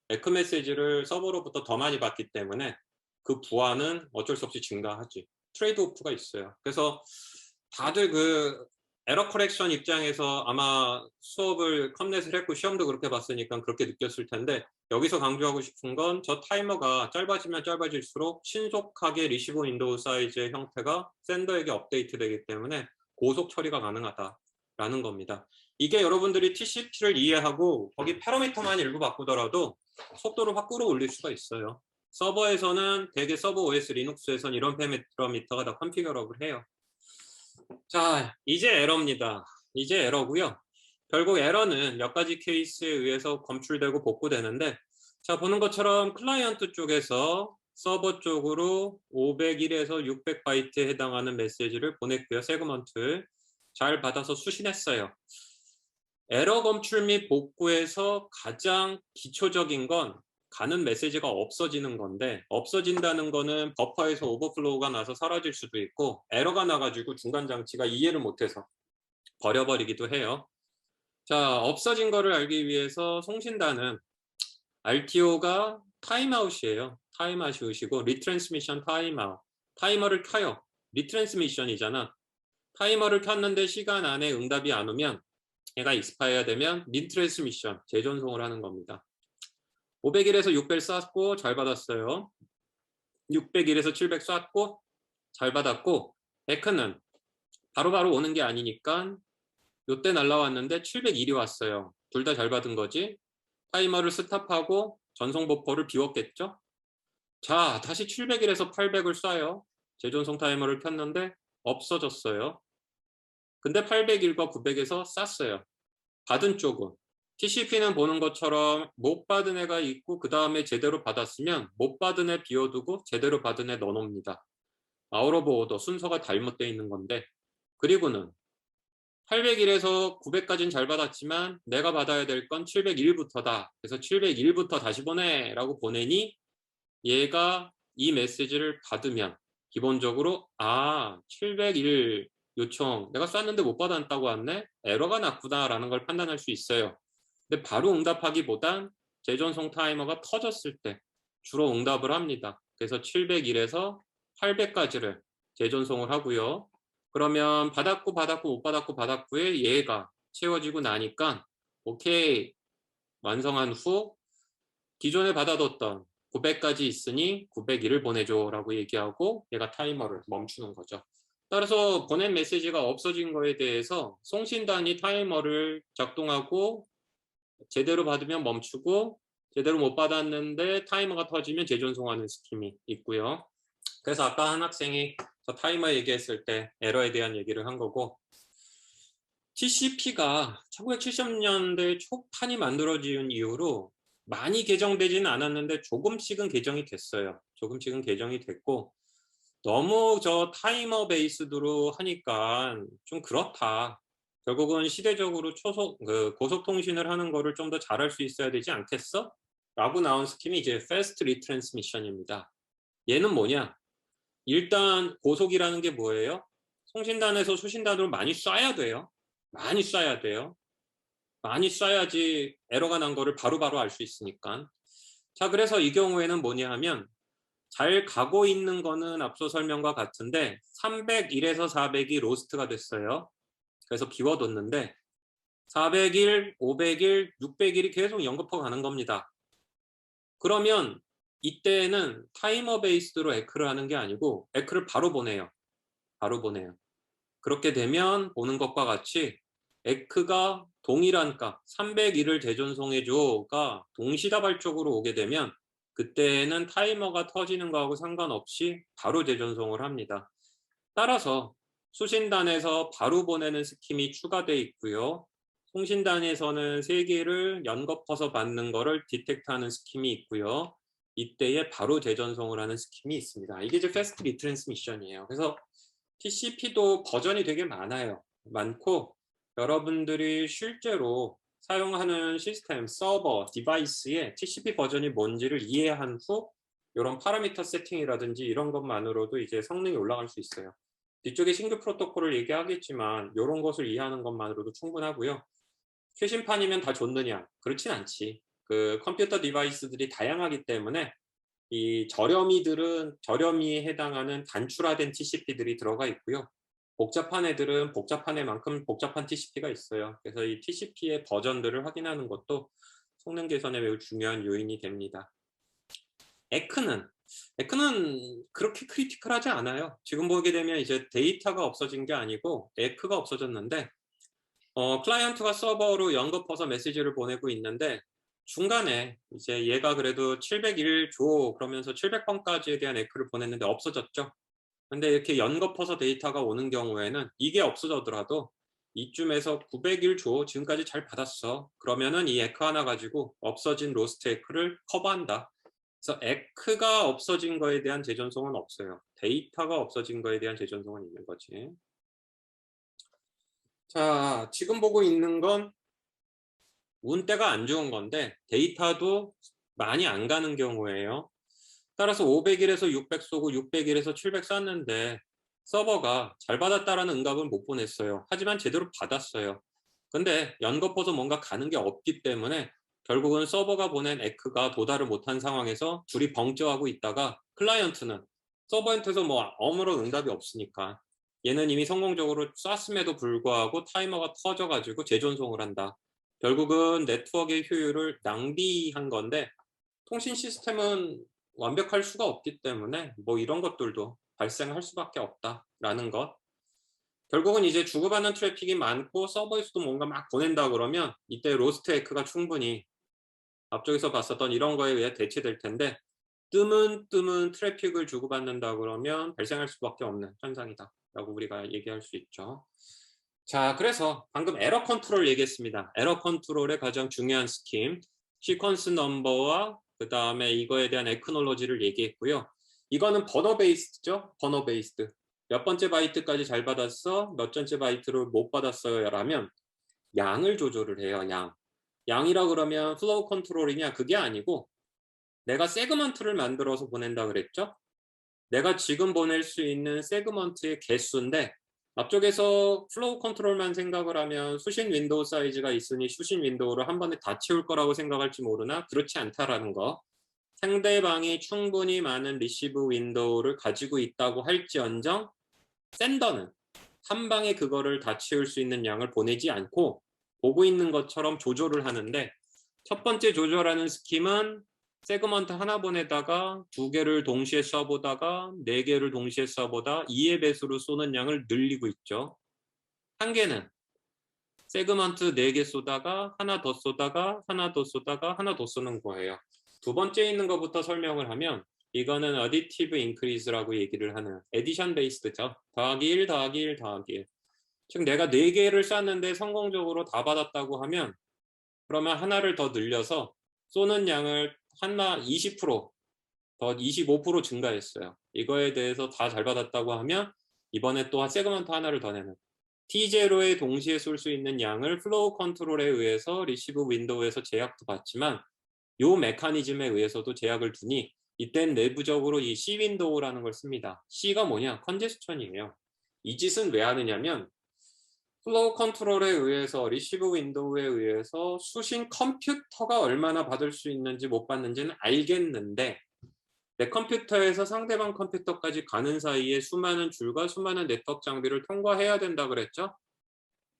에크 메시지를 서버로부터 더 많이 받기 때문에 그 부하는 어쩔 수 없이 증가하지. 트레이드 오프가 있어요. 그래서 다들 그 에러 커렉션 입장에서 아마 수업을 컴넷을 했고 시험도 그렇게 봤으니까 그렇게 느꼈을 텐데 여기서 강조하고 싶은 건 저 타이머가 짧아지면 짧아질수록 신속하게 리시브 윈도우 사이즈의 형태가 샌더에게 업데이트 되기 때문에 고속 처리가 가능하다라는 겁니다. 이게 여러분들이 TCP를 이해하고 거기 패러미터만 일부 바꾸더라도 속도를 확 끌어올릴 수가 있어요. 서버에서는 대개 서버 OS 리눅스에서는 이런 패러미터가 다 컨피규어를 해요. 자, 이제 에러입니다. 이제 에러고요. 결국 에러는 몇 가지 케이스에 의해서 검출되고 복구되는데 자, 보는 것처럼 클라이언트 쪽에서 서버 쪽으로 501에서 600바이트에 해당하는 메시지를 보냈고요. 세그먼트 잘 받아서 수신했어요. 에러 검출 및 복구에서 가장 기초적인 건 가는 메시지가 없어지는 건데 없어진다는 거는 버퍼에서 오버플로우가 나서 사라질 수도 있고 에러가 나가지고 중간 장치가 이해를 못해서 버려버리기도 해요. 자, 없어진 거를 알기 위해서 송신단은 RTO가 타임아웃이에요. 타임아웃이고 리트랜스미션 타임아웃. 타이머를 켜요. 리트랜스미션이잖아. 타이머를 켰는데 시간 안에 응답이 안 오면 얘가 익스파이어 되면 리트랜스미션 재전송을 하는 겁니다. 500일에서 600 쐈고 잘 받았어요. 600일에서 700 쐈고 잘 받았고 에크는 바로바로 오는 게 아니니까 요때 날라왔는데 701이 왔어요. 둘 다 잘 받은 거지. 타이머를 스탑하고 전송 버퍼를 비웠겠죠. 자, 다시 700일에서 800을 쏴요. 재전송 타이머를 켰는데 없어졌어요. 근데 800일과 900에서 쐈어요. 받은 쪽은 TCP는 보는 것처럼 못 받은 애가 있고 그 다음에 제대로 받았으면 못 받은 애 비워두고 제대로 받은 애 넣어놓습니다. 아웃 오브 오더 순서가 잘못되어 있는 건데, 그리고는 801에서 900까지는 잘 받았지만 내가 받아야 될 건 701부터다. 그래서 701부터 다시 보내 라고 보내니 얘가 이 메시지를 받으면 기본적으로 701 요청 내가 쐈는데 못 받았다고 왔네? 에러가 났구나 라는 걸 판단할 수 있어요. 근데 바로 응답하기보단 재전송 타이머가 터졌을 때 주로 응답을 합니다. 그래서 701에서 800까지를 재전송을 하고요. 그러면 받았고 못 받았고에 얘가 채워지고 나니까 오케이 완성한 후 기존에 받아뒀던 900까지 있으니 901을 보내줘 라고 얘기하고 얘가 타이머를 멈추는 거죠. 따라서 보낸 메시지가 없어진 거에 대해서 송신단이 타이머를 작동하고 제대로 받으면 멈추고 제대로 못 받았는데 타이머가 터지면 재전송하는 스킴이 있고요. 그래서 아까 한 학생이 저 타이머 얘기했을 때 에러에 대한 얘기를 한 거고, TCP가 1970년대 초판이 만들어진 이후로 많이 개정되지는 않았는데 조금씩은 개정이 됐어요. 조금씩은 개정이 됐고 너무 저 타이머 베이스드로 하니까 좀 그렇다. 결국은 시대적으로 고속통신을 하는 거를 좀 더 잘할 수 있어야 되지 않겠어? 라고 나온 스킴이 이제 Fast Retransmission입니다. 얘는 뭐냐? 일단 고속이라는 게 뭐예요? 송신단에서 수신단으로 많이 쏴야 돼요. 많이 쏴야 돼요. 많이 쏴야지 에러가 난 거를 바로바로 알 수 있으니까. 자, 그래서 이 경우에는 뭐냐 하면 잘 가고 있는 거는 앞서 설명과 같은데 301에서 400이 로스트가 됐어요. 그래서 비워뒀는데 400일, 500일, 600일이 계속 연급하고 가는 겁니다. 그러면 이때는 타이머 베이스로 에크를 하는 게 아니고 에크를 바로 보내요. 바로 보내요. 그렇게 되면 보는 것과 같이 에크가 동일한 값 301을 재전송해줘가 동시다발적으로 오게 되면 그때는 타이머가 터지는 거하고 상관없이 바로 재전송을 합니다. 따라서 수신단에서 바로 보내는 스킴이 추가되어 있고요. 송신단에서는 3개를 연거퍼서 받는 거를 디텍트하는 스킴이 있고요. 이때에 바로 재전송을 하는 스킴이 있습니다. 이게 이제 Fast Retransmission이에요. 그래서 TCP도 버전이 되게 많고 여러분들이 실제로 사용하는 시스템, 서버, 디바이스의 TCP 버전이 뭔지를 이해한 후 이런 파라미터 세팅이라든지 이런 것만으로도 이제 성능이 올라갈 수 있어요. 뒤쪽에 신규 프로토콜을 얘기하겠지만 이런 것을 이해하는 것만으로도 충분하고요. 최신판이면 다 좋느냐? 그렇진 않지. 그 컴퓨터 디바이스들이 다양하기 때문에 이 저렴이에 해당하는 단출화된 TCP들이 들어가 있고요. 복잡한 애들은 복잡한 애만큼 복잡한 TCP가 있어요. 그래서 이 TCP의 버전들을 확인하는 것도 성능 개선에 매우 중요한 요인이 됩니다. 에크는 그렇게 크리티컬하지 않아요. 지금 보게 되면 이제 데이터가 없어진 게 아니고 에크가 없어졌는데 클라이언트가 서버로 연거퍼서 메시지를 보내고 있는데 중간에 이제 얘가 그래도 701 줘 그러면서 700번까지에 대한 에크를 보냈는데 없어졌죠. 근데 이렇게 연거퍼서 데이터가 오는 경우에는 이게 없어졌더라도 이쯤에서 901 줘 지금까지 잘 받았어. 그러면은 이 에크 하나 가지고 없어진 로스트 에크를 커버한다. 그래서 에크가 없어진 거에 대한 재전송은 없어요. 데이터가 없어진 거에 대한 재전송은 있는 거지. 자, 지금 보고 있는 건 운때가 안 좋은 건데 데이터도 많이 안 가는 경우예요. 따라서 500일에서 600 쏘고 600일에서 700 쐈는데 서버가 잘 받았다라는 응답을 못 보냈어요. 하지만 제대로 받았어요. 근데 연거퍼서 뭔가 가는 게 없기 때문에 결국은 서버가 보낸 에크가 도달을 못한 상황에서 둘이 벙쪄하고 있다가 클라이언트는 서버한테서 뭐 아무런 응답이 없으니까 얘는 이미 성공적으로 쐈음에도 불구하고 타이머가 터져가지고 재존송을 한다. 결국은 네트워크의 효율을 낭비한 건데 통신 시스템은 완벽할 수가 없기 때문에 뭐 이런 것들도 발생할 수밖에 없다라는 것. 결국은 이제 주고받는 트래픽이 많고 서버에서도 뭔가 막 보낸다 그러면 이때 로스트 에크가 충분히 앞쪽에서 봤었던 이런 거에 의해 대체될 텐데 뜨문 트래픽을 주고받는다 그러면 발생할 수밖에 없는 현상이다 라고 우리가 얘기할 수 있죠. 자, 그래서 방금 에러 컨트롤 얘기했습니다. 에러 컨트롤의 가장 중요한 스킴 시퀀스 넘버와 그 다음에 이거에 대한 에크놀로지를 얘기했고요. 이거는 버너 베이스죠. 버너 베이스드. 몇 번째 바이트까지 잘 받았어? 몇 번째 바이트를 못 받았어요? 라면 양을 조절을 해요. 양이라 그러면 플로우 컨트롤이냐? 그게 아니고 내가 세그먼트를 만들어서 보낸다 그랬죠? 내가 지금 보낼 수 있는 세그먼트의 개수인데 앞쪽에서 플로우 컨트롤만 생각을 하면 수신 윈도우 사이즈가 있으니 수신 윈도우를 한 번에 다 채울 거라고 생각할지 모르나 그렇지 않다라는 거. 상대방이 충분히 많은 리시브 윈도우를 가지고 있다고 할지언정 샌더는 한 방에 그거를 다 채울 수 있는 양을 보내지 않고 보고 있는 것처럼 조절을 하는데 첫 번째 조절하는 스킴은 세그먼트 하나 보내다가 2개를 동시에 쏴보다가 4개를 동시에 쏴보다 2의 배수로 쏘는 양을 늘리고 있죠. 한 개는 세그먼트 4개 쏘다가 하나 더 쏘다가 하나 더 쏘다가 하나 더 쏘는 거예요. 두 번째 있는 것부터 설명을 하면 이거는 어디티브 인크리즈라고 얘기를 하는 에디션 베이스드죠. 더하기 1 더하기 1 더하기 1. 즉 내가 4개를 쐈는데 성공적으로 다 받았다고 하면 그러면 하나를 더 늘려서 쏘는 양을 하나 20% 더 25% 증가했어요. 이거에 대해서 다 잘 받았다고 하면 이번에 또 세그먼트 하나를 더 내는 T0에 동시에 쏠 수 있는 양을 플로우 컨트롤에 의해서 리시브 윈도우에서 제약도 받지만 이 메커니즘에 의해서도 제약을 두니 이땐 내부적으로 이 C 윈도우라는 걸 씁니다. C가 뭐냐? 컨제스천이에요. 이 짓은 왜 하느냐면 플로우 컨트롤에 의해서 리시브 윈도우에 의해서 수신 컴퓨터가 얼마나 받을 수 있는지 못 받는지는 알겠는데 내 컴퓨터에서 상대방 컴퓨터까지 가는 사이에 수많은 줄과 수많은 네트워크 장비를 통과해야 된다 그랬죠?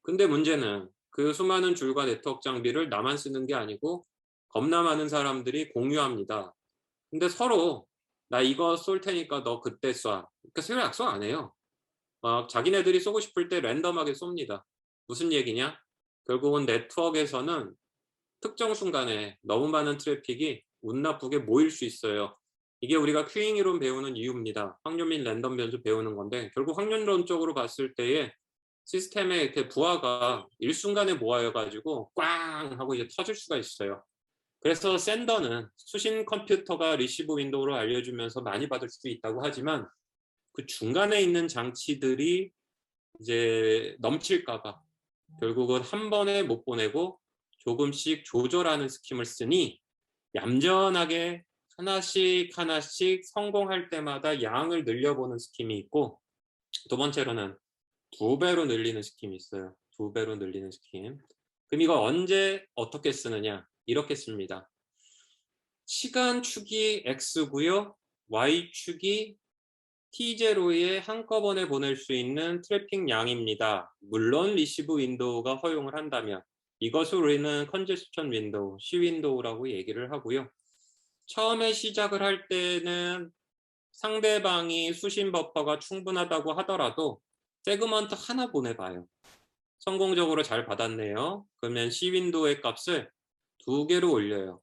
근데 문제는 그 수많은 줄과 네트워크 장비를 나만 쓰는 게 아니고 겁나 많은 사람들이 공유합니다. 근데 서로 나 이거 쏠 테니까 너 그때 쏴. 그러니까 서로 약속 안 해요. 자기네들이 쏘고 싶을 때 랜덤하게 쏩니다. 무슨 얘기냐? 결국은 네트워크에서는 특정 순간에 너무 많은 트래픽이 운 나쁘게 모일 수 있어요. 이게 우리가 큐잉 이론 배우는 이유입니다. 확률 및 랜덤 변수 배우는 건데 결국 확률론적으로 봤을 때에 시스템의 이렇게 부하가 일순간에 모아가지고 꽝 하고 이제 터질 수가 있어요. 그래서 샌더는 수신 컴퓨터가 리시브 윈도우를 알려주면서 많이 받을 수 있다고 하지만 그 중간에 있는 장치들이 이제 넘칠까봐 결국은 한 번에 못 보내고 조금씩 조절하는 스킴을 쓰니 얌전하게 하나씩 성공할 때마다 양을 늘려보는 스킴이 있고 두 번째로는 2배로 늘리는 스킴이 있어요. 2배로 늘리는 스킴. 그럼 이거 언제 어떻게 쓰느냐? 이렇게 씁니다. 시간축이 X고요. Y축이 T0에 한꺼번에 보낼 수 있는 트래픽 양입니다. 물론 리시브 윈도우가 허용을 한다면 이것을 우리는 컨제스천 윈도우, C 윈도우라고 얘기를 하고요. 처음에 시작을 할 때는 상대방이 수신 버퍼가 충분하다고 하더라도 세그먼트 하나 보내봐요. 성공적으로 잘 받았네요. 그러면 C 윈도우의 값을 2개로 올려요.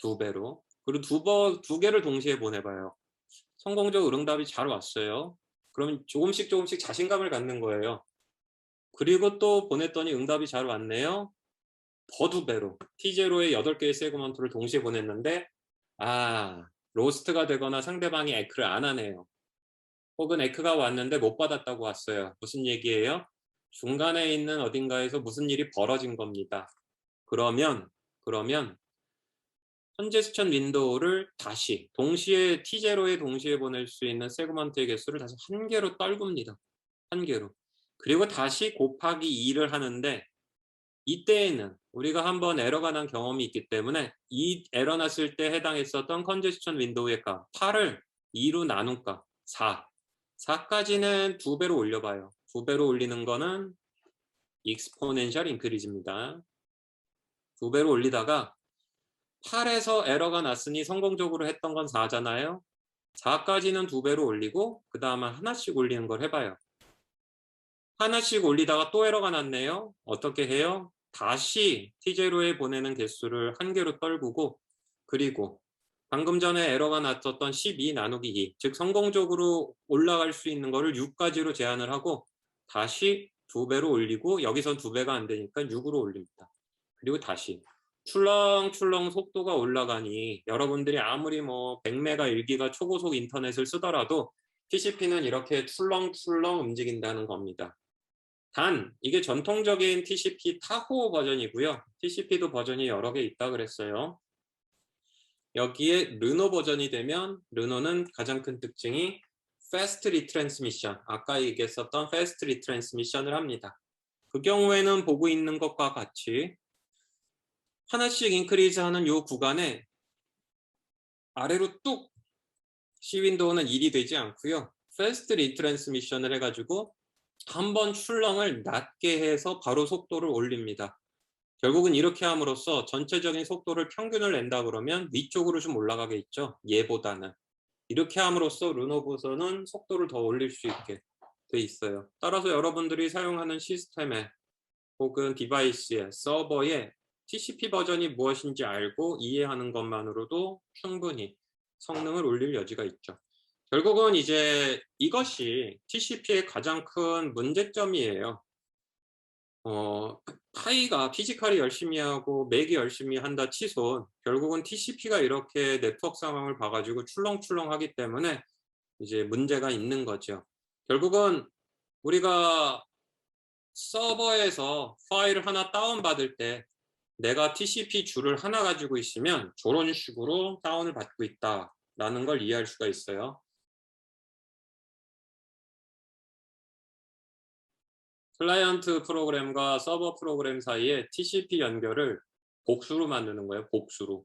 2배로. 그리고 2개를 동시에 보내봐요. 성공적 응답이 잘 왔어요. 그러면 조금씩 자신감을 갖는 거예요. 그리고 또 보냈더니 응답이 잘 왔네요. 더 2배로. T0에 8개의 세그먼트를 동시에 보냈는데 로스트가 되거나 상대방이 에크를 안 하네요. 혹은 에크가 왔는데 못 받았다고 왔어요. 무슨 얘기예요? 중간에 있는 어딘가에서 무슨 일이 벌어진 겁니다. 그러면 컨제스천 윈도우를 다시 동시에 T0에 동시에 보낼 수 있는 세그먼트의 개수를 다시 1개로 떨굽니다. 1개로. 그리고 다시 곱하기 2를 하는데 이때에는 우리가 한번 에러가 난 경험이 있기 때문에 이 에러 났을 때 해당했었던 컨제스천 윈도우의 값 8을 2로 나눈 값 4. 4까지는 2배로 올려봐요. 2배로 올리는 거는 exponential increase입니다. 2배로 올리다가 8에서 에러가 났으니 성공적으로 했던 건 4잖아요. 4까지는 2배로 올리고 그 다음에 하나씩 올리는 걸 해봐요. 하나씩 올리다가 또 에러가 났네요. 어떻게 해요? 다시 T0에 보내는 개수를 1개로 떨구고 그리고 방금 전에 에러가 났었던 12 나누기 2, 즉 성공적으로 올라갈 수 있는 거를 6까지로 제한을 하고 다시 2배로 올리고 여기선 2배가 안 되니까 6으로 올립니다. 그리고 다시 출렁출렁 속도가 올라가니 여러분들이 아무리 뭐 100메가 1기가 초고속 인터넷을 쓰더라도 TCP는 이렇게 출렁출렁 움직인다는 겁니다. 단 이게 전통적인 TCP 타호 버전이고요. TCP도 버전이 여러 개 있다 그랬어요. 여기에 르노 버전이 되면 르노는 가장 큰 특징이 Fast Retransmission, 아까 얘기했었던 Fast Retransmission을 합니다. 그 경우에는 보고 있는 것과 같이 하나씩 인크리즈 하는 이 구간에 아래로 뚝 C 윈도우는 1이 되지 않고요. Fast Retransmission을 해가지고 한번 출렁을 낮게 해서 바로 속도를 올립니다. 결국은 이렇게 함으로써 전체적인 속도를 평균을 낸다 그러면 위쪽으로 좀 올라가게 있죠. 얘보다는. 이렇게 함으로써 르노보서는 속도를 더 올릴 수 있게 돼 있어요. 따라서 여러분들이 사용하는 시스템에 혹은 디바이스에 서버에 TCP 버전이 무엇인지 알고 이해하는 것만으로도 충분히 성능을 올릴 여지가 있죠. 결국은 이제 이것이 TCP의 가장 큰 문제점이에요. 파이가 피지컬이 열심히 하고 맥이 열심히 한다 치손 결국은 TCP가 이렇게 네트워크 상황을 봐가지고 출렁출렁하기 때문에 이제 문제가 있는 거죠. 결국은 우리가 서버에서 파일을 하나 다운받을 때 내가 TCP 줄을 하나 가지고 있으면 저런 식으로 다운을 받고 있다라는 걸 이해할 수가 있어요. 클라이언트 프로그램과 서버 프로그램 사이에 TCP 연결을 복수로 만드는 거예요. 복수로.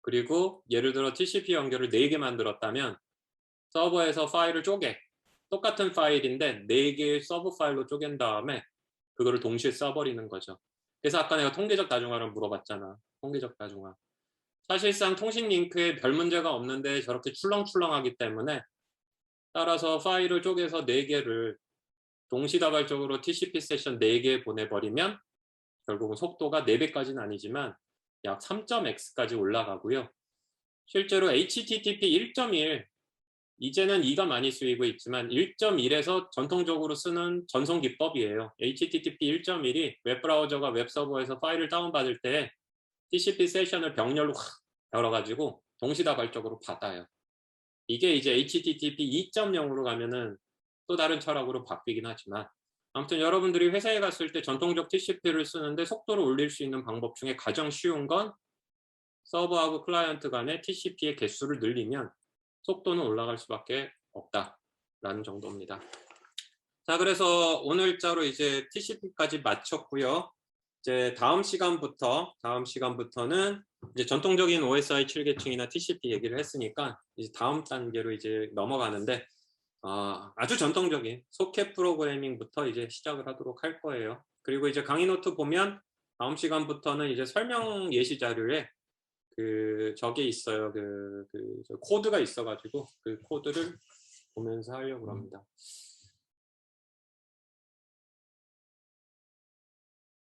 그리고 예를 들어 TCP 연결을 4개 만들었다면 서버에서 파일을 쪼개. 똑같은 파일인데 4개의 서브 파일로 쪼갠 다음에 그거를 동시에 써버리는 거죠. 그래서 아까 내가 통계적 다중화를 물어봤잖아. 통계적 다중화. 사실상 통신 링크에 별 문제가 없는데 저렇게 출렁출렁하기 때문에 따라서 파일을 쪼개서 4개를 동시다발적으로 TCP 세션 4개 보내버리면 결국은 속도가 4배까지는 아니지만 약 3.x까지 올라가고요. 실제로 HTTP 1.1 이제는 2가 많이 쓰이고 있지만 1.1에서 전통적으로 쓰는 전송 기법이에요. HTTP 1.1이 웹브라우저가 웹서버에서 파일을 다운받을 때 TCP 세션을 병렬로 확 열어가지고 동시다발적으로 받아요. 이게 이제 HTTP 2.0으로 가면은 또 다른 철학으로 바뀌긴 하지만 아무튼 여러분들이 회사에 갔을 때 전통적 TCP를 쓰는데 속도를 올릴 수 있는 방법 중에 가장 쉬운 건 서버하고 클라이언트 간의 TCP의 개수를 늘리면 속도는 올라갈 수밖에 없다라는 정도입니다. 자, 그래서 오늘자로 이제 TCP까지 마쳤고요. 이제 다음 시간부터는 이제 전통적인 OSI 7계층이나 TCP 얘기를 했으니까 이제 다음 단계로 이제 넘어가는데 아주 전통적인 소켓 프로그래밍부터 이제 시작을 하도록 할 거예요. 그리고 이제 강의 노트 보면 다음 시간부터는 이제 설명 예시 자료에 저게 있어요. 코드가 있어가지고 그 코드를 보면서 하려고 합니다.